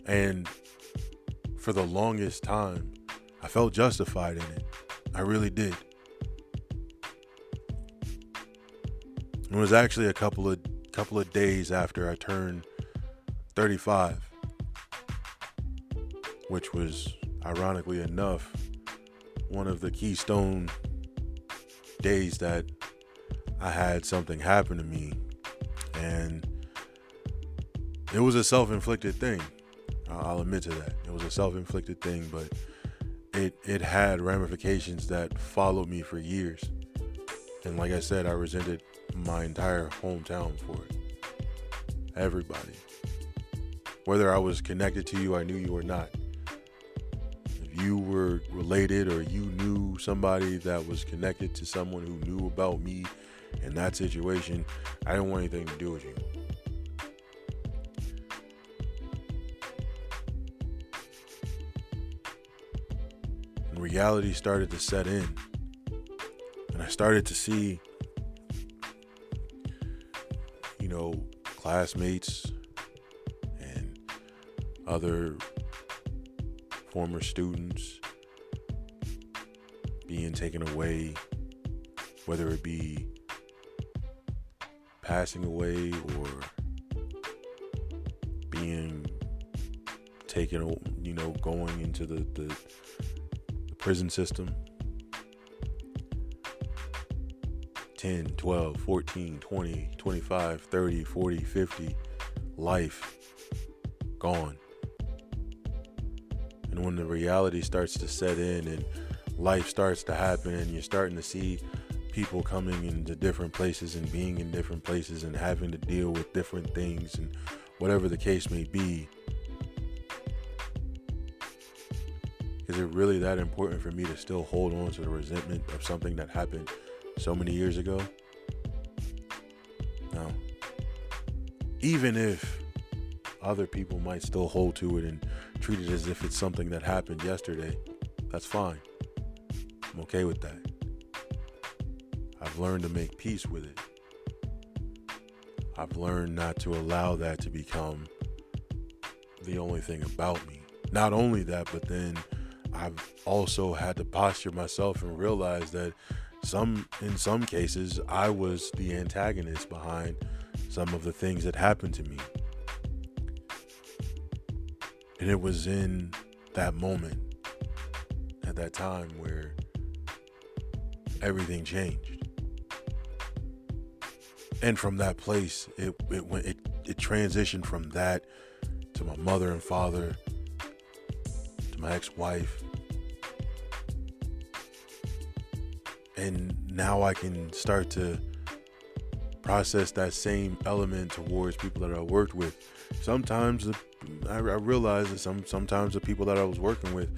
And for the longest time, I felt justified in it. I really did. It was actually a couple of days after I turned 35, which was, ironically enough, one of the keystone days that I had something happen to me. And it was a self-inflicted thing. I'll admit to that. It was a self-inflicted thing, but it had ramifications that followed me for years. And like I said, I resented my entire hometown for it. Everybody. Whether I was connected to you, I knew you or not. If you were related or you knew somebody that was connected to someone who knew about me in that situation, I didn't want anything to do with you. And reality started to set in. And I started to see, classmates and other former students being taken away, whether it be passing away or being taken, going into the prison system. 10, 12, 14, 20, 25, 30, 40, 50, life gone. And when the reality starts to set in and life starts to happen and you're starting to see people coming into different places and being in different places and having to deal with different things and whatever the case may be, is it really that important for me to still hold on to the resentment of something that happened so many years ago? No. Even if other people might still hold to it and treat it as if it's something that happened yesterday, that's fine. I'm okay with that. I've learned to make peace with it. I've learned not to allow that to become the only thing about me. Not only that, but then I've also had to posture myself and realize that in some cases, I was the antagonist behind some of the things that happened to me. And it was in that moment, at that time, where everything changed. And from that place, it transitioned from that to my mother and father, to my ex-wife. And now I can start to process that same element towards people that I worked with. Sometimes I realize that sometimes the people that I was working with,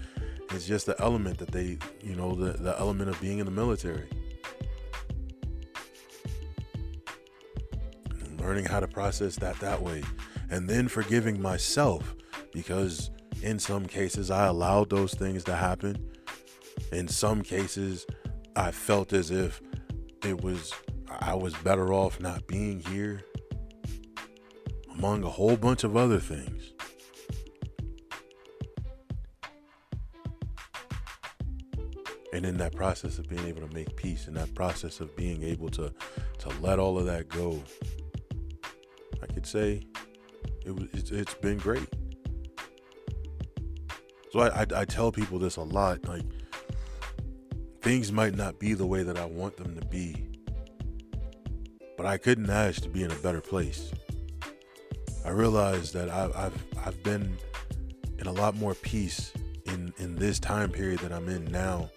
it's just the element that they, the element of being in the military. And learning how to process that way. And then forgiving myself, because in some cases I allowed those things to happen. In some cases I felt as if I was better off not being here, among a whole bunch of other things. And in that process of being able to make peace, in that process of being able to let all of that go, I could say it's been great. So I tell people this a lot, like, things might not be the way that I want them to be, but I couldn't ask to be in a better place. I realized that I've been in a lot more peace in this time period that I'm in now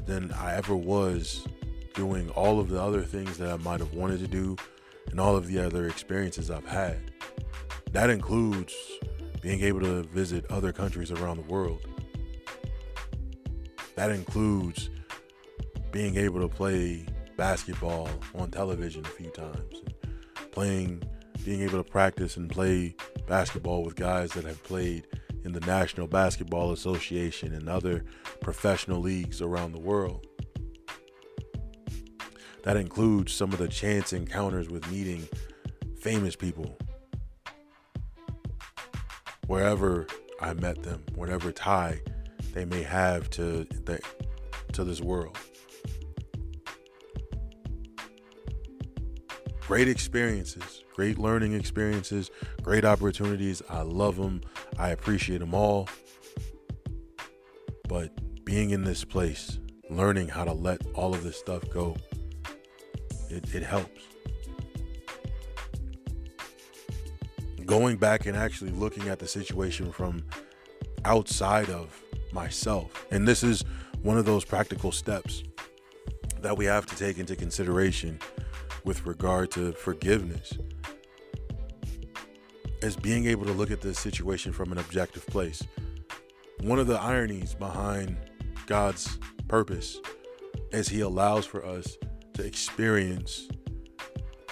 than I ever was doing all of the other things that I might have wanted to do and all of the other experiences I've had. That includes being able to visit other countries around the world. That includes being able to play basketball on television a few times, being able to practice and play basketball with guys that have played in the National Basketball Association and other professional leagues around the world. That includes some of the chance encounters with meeting famous people. Wherever I met them, whatever tie they may have to this world. Great experiences, great learning experiences, great opportunities. I love them. I appreciate them all. But being in this place, learning how to let all of this stuff go, it helps. Going back and actually looking at the situation from outside of myself. And this is one of those practical steps that we have to take into consideration with regard to forgiveness, is being able to look at this situation from an objective place. One of the ironies behind God's purpose is He allows for us to experience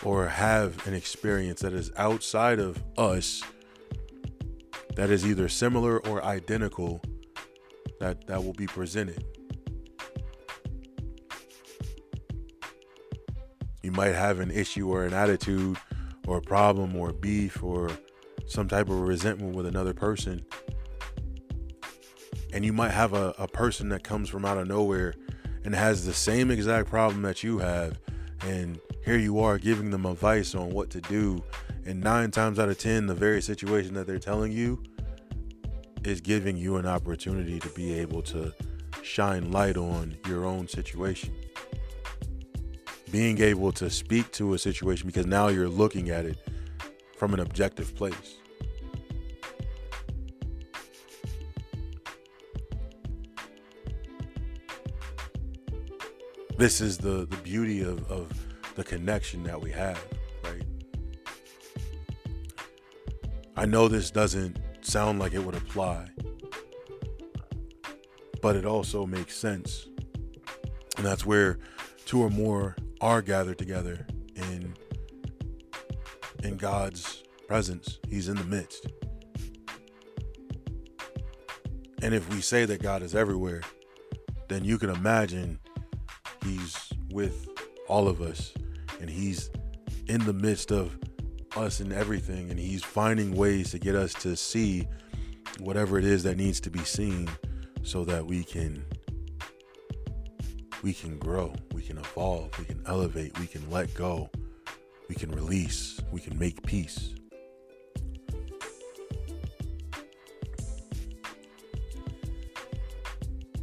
or have an experience that is outside of us, that is either similar or identical, that will be presented. You might have an issue or an attitude or a problem or a beef or some type of resentment with another person. And you might have a person that comes from out of nowhere and has the same exact problem that you have. And here you are giving them advice on what to do. And 9 times out of 10, the very situation that they're telling you is giving you an opportunity to be able to shine light on your own situation. being able to speak to a situation because now you're looking at it from an objective place. This is the beauty of the connection that we have, right? I know this doesn't sound like it would apply, but it also makes sense. And that's where two or more are gathered together in God's presence. He's in the midst. And if we say that God is everywhere, then you can imagine he's with all of us, and he's in the midst of us and everything, and he's finding ways to get us to see whatever it is that needs to be seen so that we can grow, we can evolve, we can elevate, we can let go, we can release, we can make peace.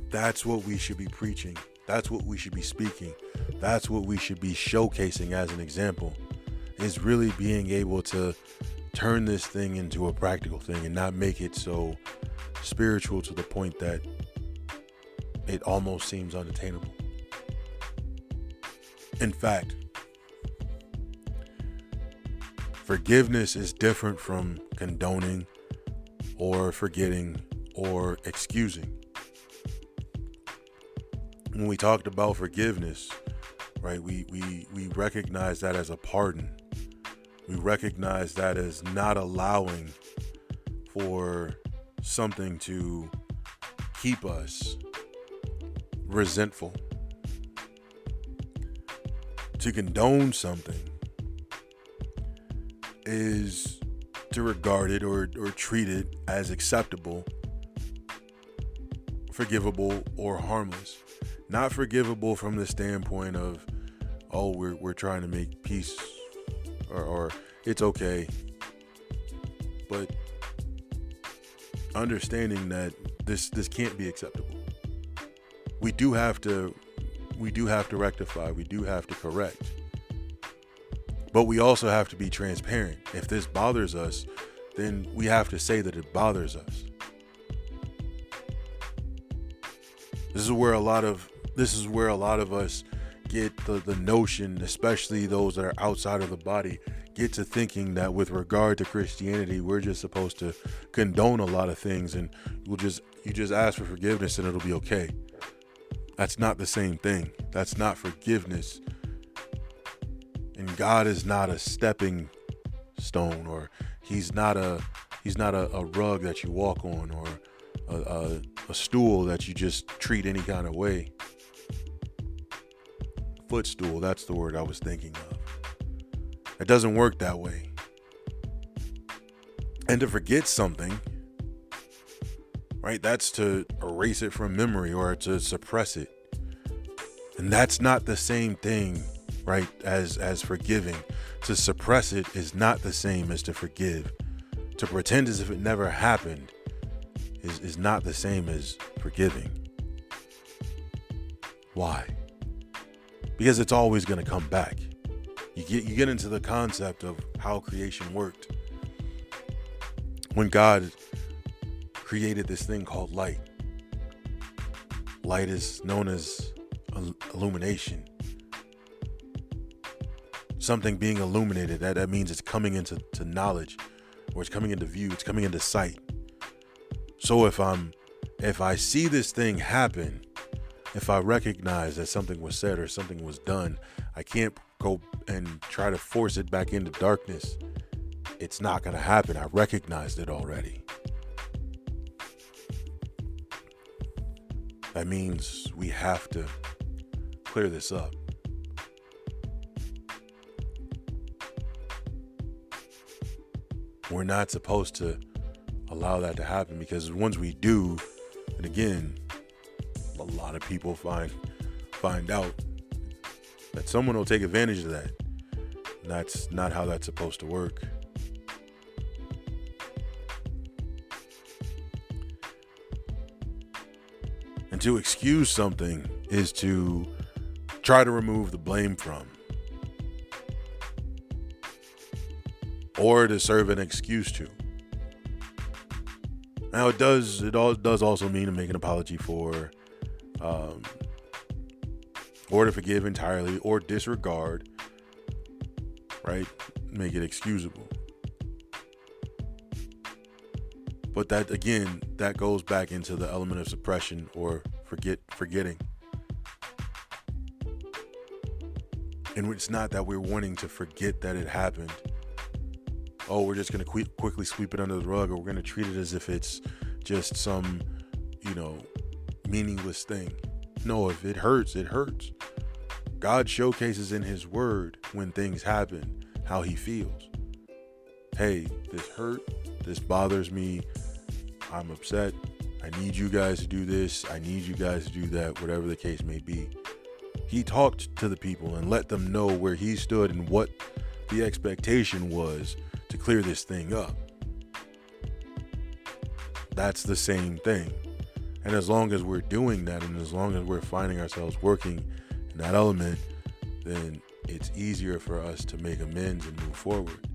That's what we should be preaching. That's what we should be speaking. That's what we should be showcasing as an example, is really being able to turn this thing into a practical thing and not make it so spiritual to the point that it almost seems unattainable. In fact, forgiveness is different from condoning or forgetting or excusing. When we talked about forgiveness, right, we recognize that as a pardon. We recognize that as not allowing for something to keep us resentful. To condone something is to regard it or treat it as acceptable, forgivable, or harmless. Not forgivable from the standpoint of, oh, we're trying to make peace or it's okay, but understanding that this can't be acceptable. We do have to rectify, we do have to correct, but we also have to be transparent. If this bothers us, then we have to say that it bothers us. This is where a lot of us get the notion, especially those that are outside of the body, get to thinking that with regard to Christianity, we're just supposed to condone a lot of things and you just ask for forgiveness and it'll be okay. That's not the same thing. That's not forgiveness. And God is not a stepping stone, or he's not a rug that you walk on, or a stool that you just treat any kind of way. Footstool, that's the word I was thinking of. It doesn't work that way. And to forget something, right, that's to erase it from memory or to suppress it. And that's not the same thing, right, as forgiving. To suppress it is not the same as to forgive. To pretend as if it never happened is not the same as forgiving. Why? Because it's always going to come back. You get into the concept of how creation worked. When God created this thing called light, light is known as illumination. Something being illuminated, that means it's coming into knowledge, or it's coming into view, it's coming into sight. So if I see this thing happen, if I recognize that something was said or something was done, I can't go and try to force it back into darkness. It's not going to happen. I recognized it already. That means we have to clear this up. We're not supposed to allow that to happen, because once we do, and again, a lot of people find out that someone will take advantage of that. And that's not how that's supposed to work. And to excuse something is to try to remove the blame from. or to serve an excuse to. Now it does also mean to make an apology for, or to forgive entirely or disregard, right? Make it excusable. But that, again, that goes back into the element of suppression or forgetting. And it's not that we're wanting to forget that it happened. Oh, we're just going to quickly sweep it under the rug, or we're going to treat it as if it's just some, meaningless thing. No, if it hurts, it hurts. God showcases in his word when things happen, how he feels. Hey, this hurt, this bothers me, I'm upset, I need you guys to do this, I need you guys to do that, whatever the case may be. He talked to the people and let them know where he stood and what the expectation was to clear this thing up. That's the same thing. And as long as we're doing that, and as long as we're finding ourselves working in that element, then it's easier for us to make amends and move forward.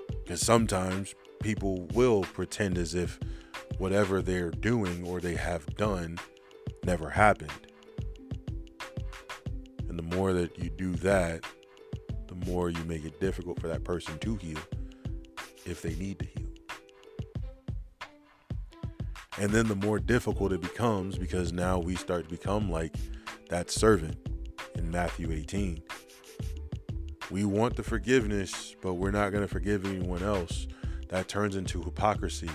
Because sometimes people will pretend as if whatever they're doing or they have done never happened. And the more that you do that, the more you make it difficult for that person to heal if they need to heal. And then the more difficult it becomes, because now we start to become like that servant in Matthew 18. We want the forgiveness, but we're not going to forgive anyone else. That turns into hypocrisy.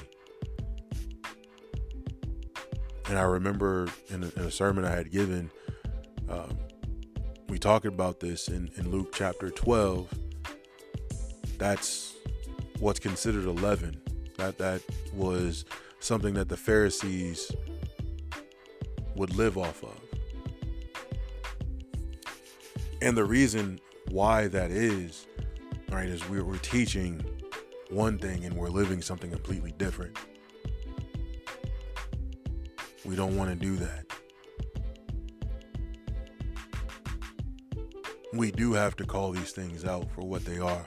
And I remember in a sermon I had given, we talked about this in Luke chapter 12. That's what's considered a leaven. That was something that the Pharisees would live off of. And the reason why that is, right, is we're teaching one thing and we're living something completely different. We don't want to do that. We do have to call these things out for what they are,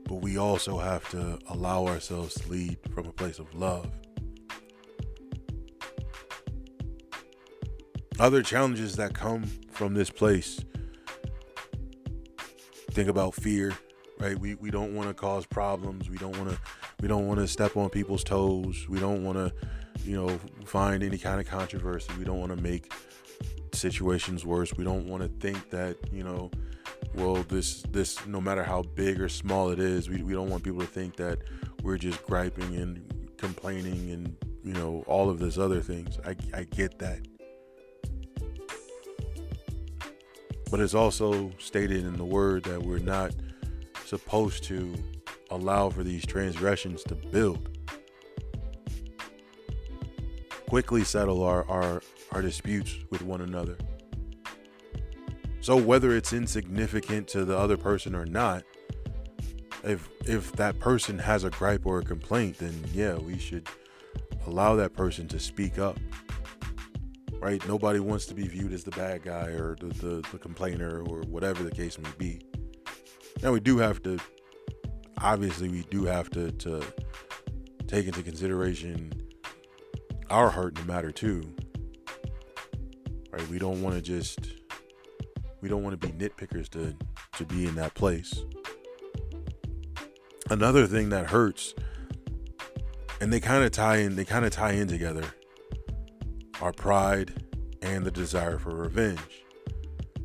but we also have to allow ourselves to lead from a place of love. Other challenges that come from this place, think about fear, right? We don't want to cause problems. We don't want to step on people's toes. We don't want to, find any kind of controversy. We don't want to make situations worse. We don't want to think that, this no matter how big or small it is, we don't want people to think that we're just griping and complaining and, all of this other things. I get that. But it's also stated in the word that we're not supposed to allow for these transgressions to build. Quickly settle our disputes with one another. So whether it's insignificant to the other person or not, if that person has a gripe or a complaint, then yeah, we should allow that person to speak up. Right? Nobody wants to be viewed as the bad guy or the complainer or whatever the case may be. Now we do have to take into consideration our heart in the matter too. Right? We don't want to be nitpickers to be in that place. Another thing that hurts, and they kind of tie in together, our pride and the desire for revenge.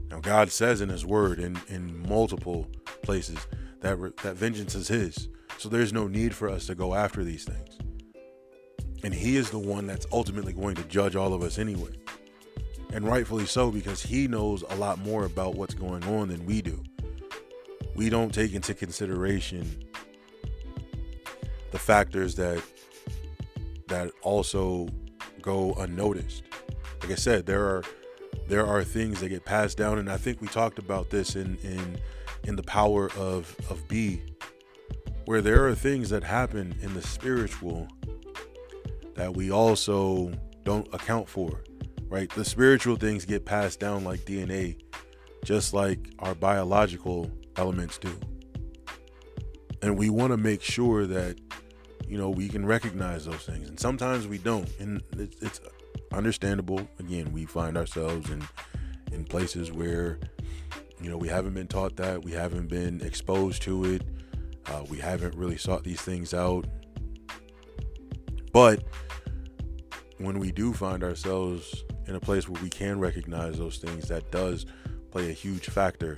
Now, God says in his word in multiple places that vengeance is his. So there's no need for us to go after these things. And he is the one that's ultimately going to judge all of us anyway. And rightfully so, because he knows a lot more about what's going on than we do. We don't take into consideration the factors that also go unnoticed. Like I said, there are things that get passed down, and I think we talked about this in the power of B, where there are things that happen in the spiritual that we also don't account for, right? The spiritual things get passed down like DNA, just like our biological elements do. And we want to make sure that, we can recognize those things. And sometimes we don't. And it's understandable. Again, we find ourselves in places where, we haven't been taught that. We haven't been exposed to it. We haven't really sought these things out. But when we do find ourselves in a place where we can recognize those things, that does play a huge factor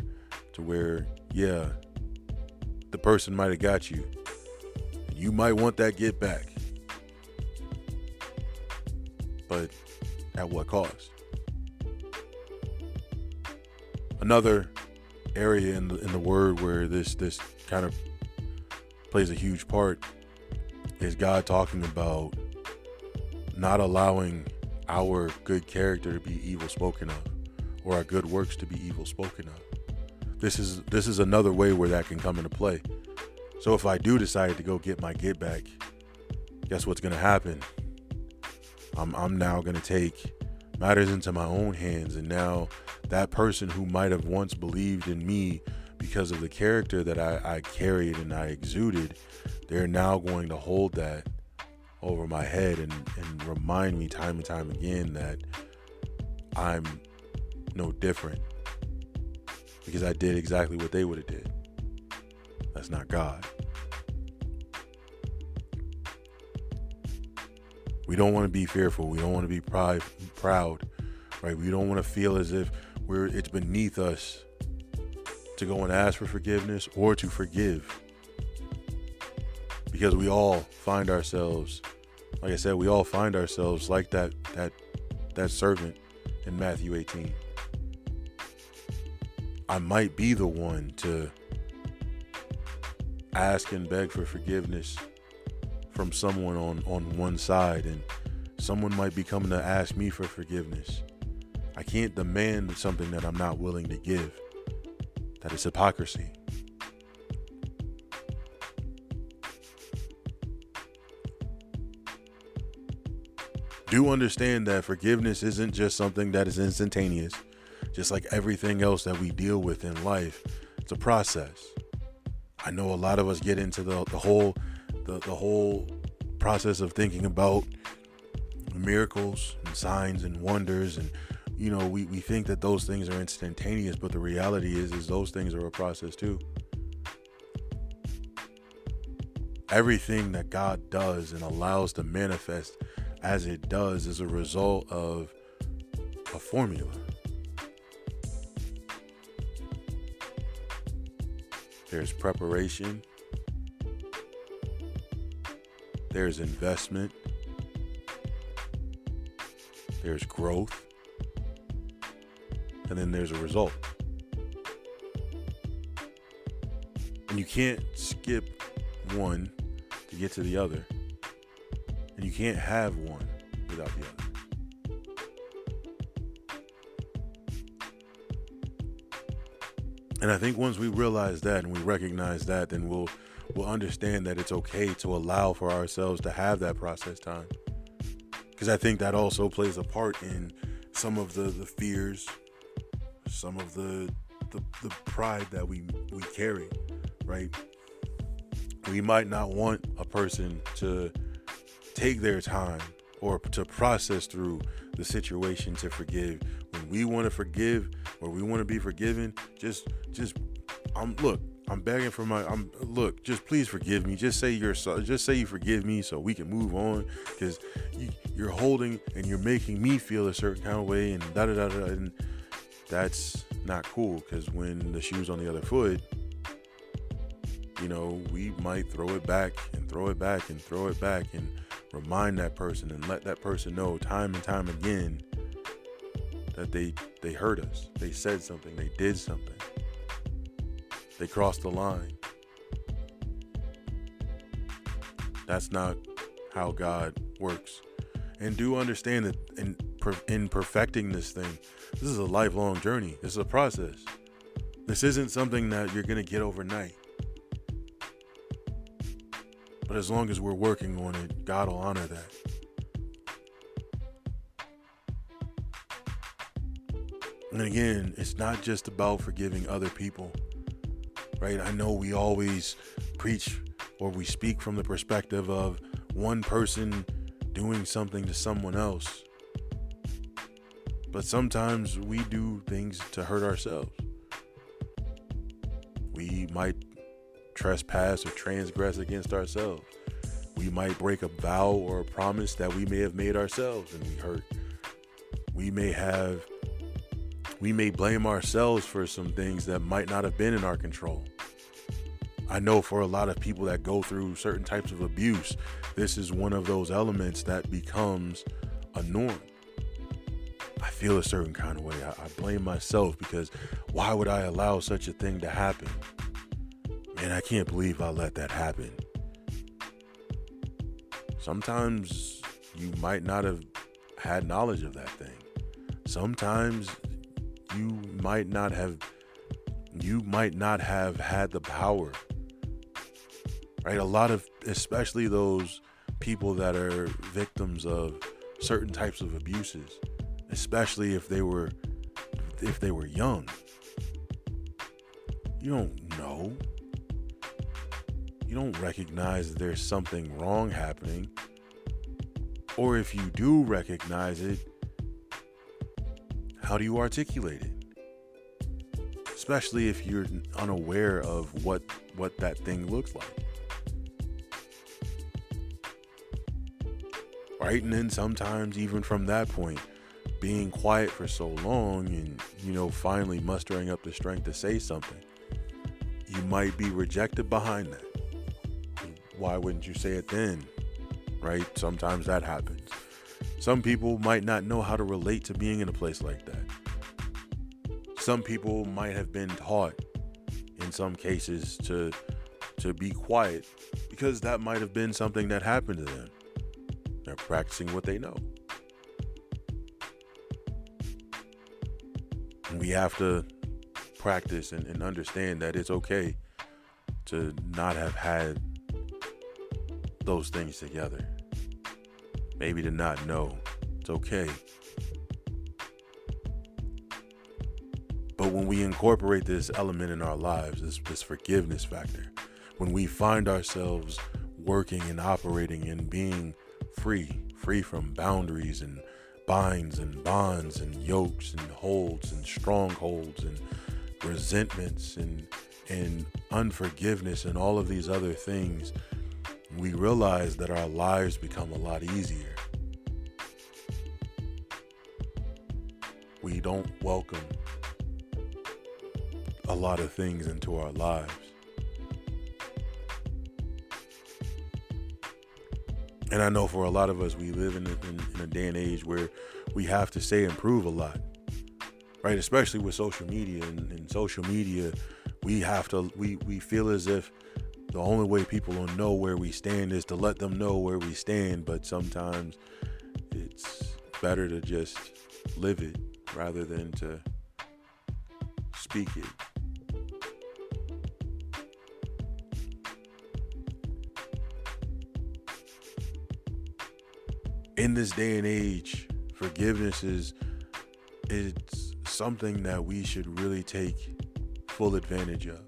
to where, the person might have got you. You might want that get back. But at what cost? Another area in the word where this kind of plays a huge part is God talking about not allowing our good character to be evil spoken of, or our good works to be evil spoken of. This is another way where that can come into play. So if I do decide to go get my get back, guess what's going to happen? I'm now going to take matters into my own hands, and now that person who might have once believed in me because of the character that I carried and I exuded, they're now going to hold that over my head and remind me time and time again that I'm no different because I did exactly what they would have did. That's not God. We don't want to be fearful. We don't want to be proud, right? We don't want to feel as if it's beneath us to go and ask for forgiveness or to forgive. Because we all find ourselves, like I said, we all find ourselves like that servant in Matthew 18. I might be the one to ask and beg for forgiveness from someone on one side, and someone might be coming to ask me for forgiveness. I can't demand something that I'm not willing to give. That is hypocrisy. Do understand that forgiveness isn't just something that is instantaneous. Just like everything else that we deal with in life, it's a process. I know a lot of us get into the whole process of thinking about miracles and signs and wonders, and we think that those things are instantaneous, but the reality is those things are a process too. Everything that God does and allows to manifest as it does is a result of a formula. There's preparation. There's investment. There's growth. And then there's a result. And you can't skip one to get to the other. And you can't have one without the other. And I think once we realize that and we recognize that, then we'll understand that it's okay to allow for ourselves to have that process time. Because I think that also plays a part in some of the fears, some of the pride that we carry, right? We might not want a person to take their time or to process through the situation to forgive. When we want to forgive or we want to be forgiven, I'm begging for just please forgive me. Just say you forgive me so we can move on, because you're holding and you're making me feel a certain kind of way, and and that's not cool. Because when the shoe's on the other foot, we might throw it back and throw it back and throw it back and remind that person and let that person know time and time again that they hurt us. They said something. They did something. They crossed the line. That's not how God works. And do understand that in perfecting this thing, this is a lifelong journey. This is a process. This isn't something that you're going to get overnight. But as long as we're working on it, God will honor that. And again, it's not just about forgiving other people, right? I know we always preach or we speak from the perspective of one person doing something to someone else. But sometimes we do things to hurt ourselves. We might trespass or transgress against ourselves. We might break a vow or a promise that we may have made ourselves and we hurt. We may blame ourselves for some things that might not have been in our control. I know for a lot of people that go through certain types of abuse, this is one of those elements that becomes a norm. I feel a certain kind of way. I blame myself because why would I allow such a thing to happen? Man, I can't believe I let that happen. Sometimes you might not have had knowledge of that thing. Sometimes you might not have had the power. Right? A lot of, especially those people that are victims of certain types of abuses, especially if they were young. You don't know. You don't recognize that there's something wrong happening. Or if you do recognize it, how do you articulate it? Especially if you're unaware of what that thing looks like. Right? And then sometimes even from that point, being quiet for so long and, finally mustering up the strength to say something, you might be rejected behind that. Why wouldn't you say it then? Right? Sometimes that happens. Some people might not know how to relate to being in a place like that. Some people might have been taught in some cases to be quiet because that might have been something that happened to them. They're practicing what they know. And we have to practice and understand that it's okay to not have had those things together. Maybe to not know. It's okay. But when we incorporate this element in our lives, this forgiveness factor, when we find ourselves working and operating and being free from boundaries and binds and bonds and yokes and holds and strongholds and resentments and unforgiveness and all of these other things, we realize that our lives become a lot easier. We don't welcome a lot of things into our lives. And I know for a lot of us, we live in a day and age where we have to say and prove a lot, right? Especially with social media. And social media, we feel as if the only way people will know where we stand is to let them know where we stand. But sometimes it's better to just live it rather than to speak it. In this day and age, forgiveness it's something that we should really take full advantage of.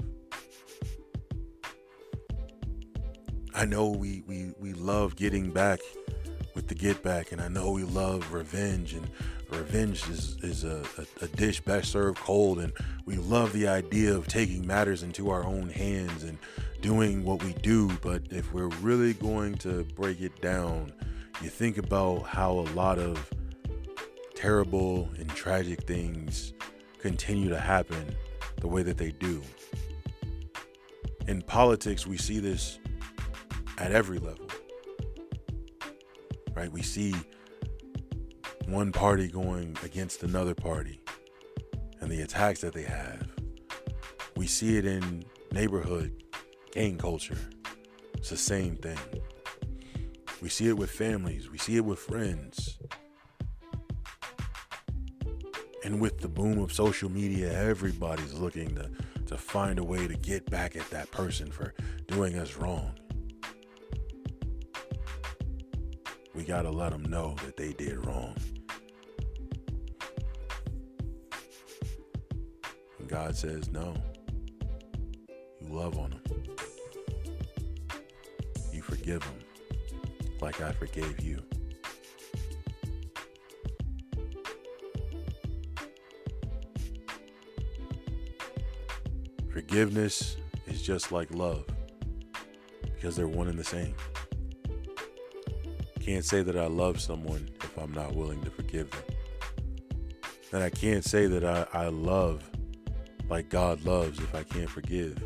I know we love getting back with the get back, and I know we love revenge, and revenge is a dish best served cold, and we love the idea of taking matters into our own hands and doing what we do. But if we're really going to break it down, you think about how a lot of terrible and tragic things continue to happen the way that they do. In politics, we see this at every level, right? We see one party going against another party and the attacks that they have. We see it in neighborhood gang culture. It's the same thing. We see it with families. We see it with friends. And with the boom of social media, everybody's looking to find a way to get back at that person for doing us wrong. We gotta let them know that they did wrong. And God says, no, you love on them. forgive them like I forgave you. Forgiveness is just like love, because they're one and the same. Can't say that I love someone if I'm not willing to forgive them. And I can't say that I love like God loves if I can't forgive.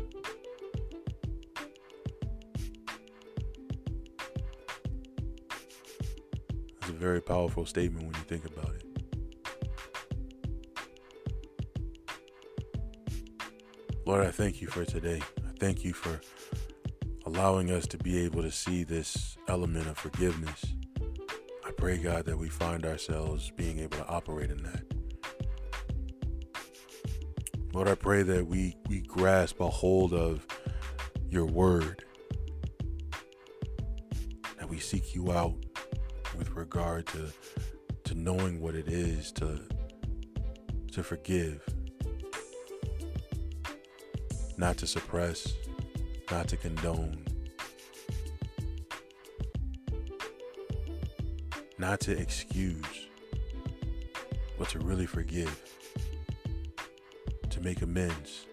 It's a very powerful statement when you think about it. Lord, I thank you for today. I thank you for allowing us to be able to see this element of forgiveness. I pray, God, that we find ourselves being able to operate in that. Lord, I pray that we grasp a hold of your word, that we seek you out with regard to knowing what it is to forgive, not to suppress, not to condone, not to excuse, but to really forgive, to make amends.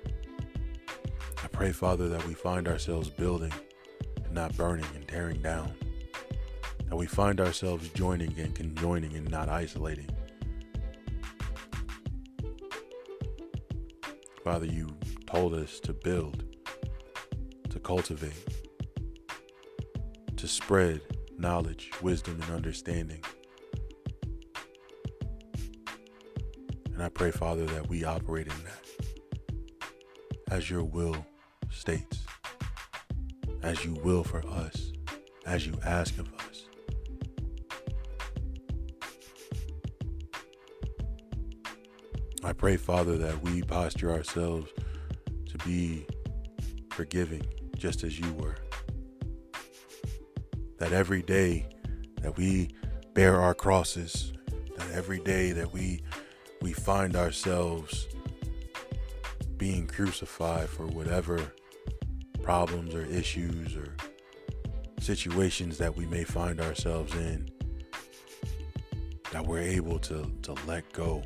I pray, Father, that we find ourselves building and not burning and tearing down, that we find ourselves joining and conjoining and not isolating. Father, you told us to build, to cultivate, to spread knowledge, wisdom, and understanding. And I pray, Father, that we operate in that as your will states, as you will for us, as you ask of us. I pray, Father, that we posture ourselves to be forgiving just as you were. That every day that we bear our crosses, that every day that we find ourselves being crucified for whatever problems or issues or situations that we may find ourselves in, that we're able to let go,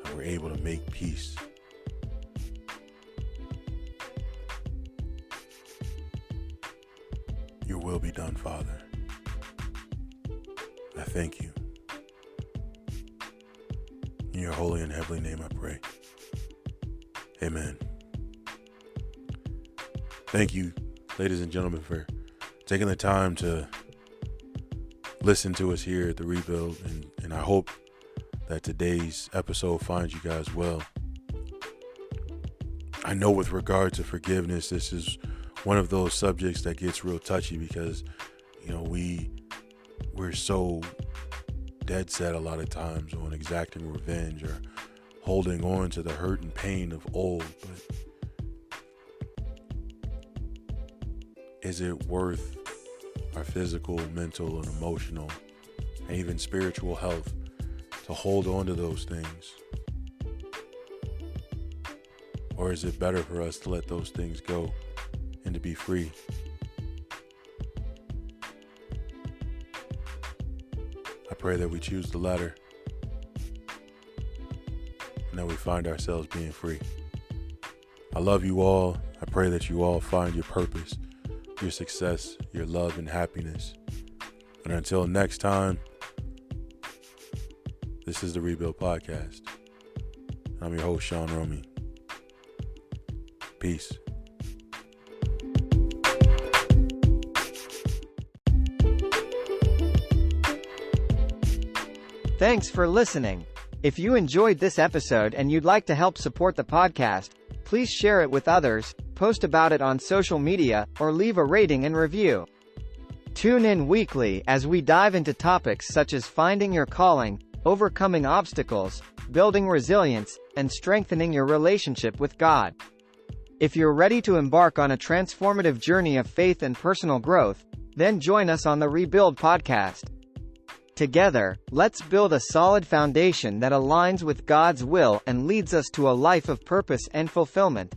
that we're able to make peace. Your will be done, Father. I thank you. In your holy and heavenly name I pray. Amen. Thank you, ladies and gentlemen, for taking the time to listen to us here at The Rebuild. And I hope that today's episode finds you guys well. I know with regard to forgiveness, this is one of those subjects that gets real touchy because, we're so dead set a lot of times on exacting revenge or holding on to the hurt and pain of old. But is it worth our physical, mental, and emotional, and even spiritual health to hold on to those things? Or is it better for us to let those things go and to be free? I pray that we choose the latter and that we find ourselves being free. I love you all. I pray that you all find your purpose, your success, your love, and happiness. And until next time, this is The Rebuild Podcast. I'm your host, Sean Romy. Peace. Thanks for listening. If you enjoyed this episode and you'd like to help support the podcast, please share it with others, post about it on social media, or leave a rating and review. Tune in weekly as we dive into topics such as finding your calling, overcoming obstacles, building resilience, and strengthening your relationship with God. If you're ready to embark on a transformative journey of faith and personal growth, then join us on the Rebuild Podcast. Together, let's build a solid foundation that aligns with God's will and leads us to a life of purpose and fulfillment.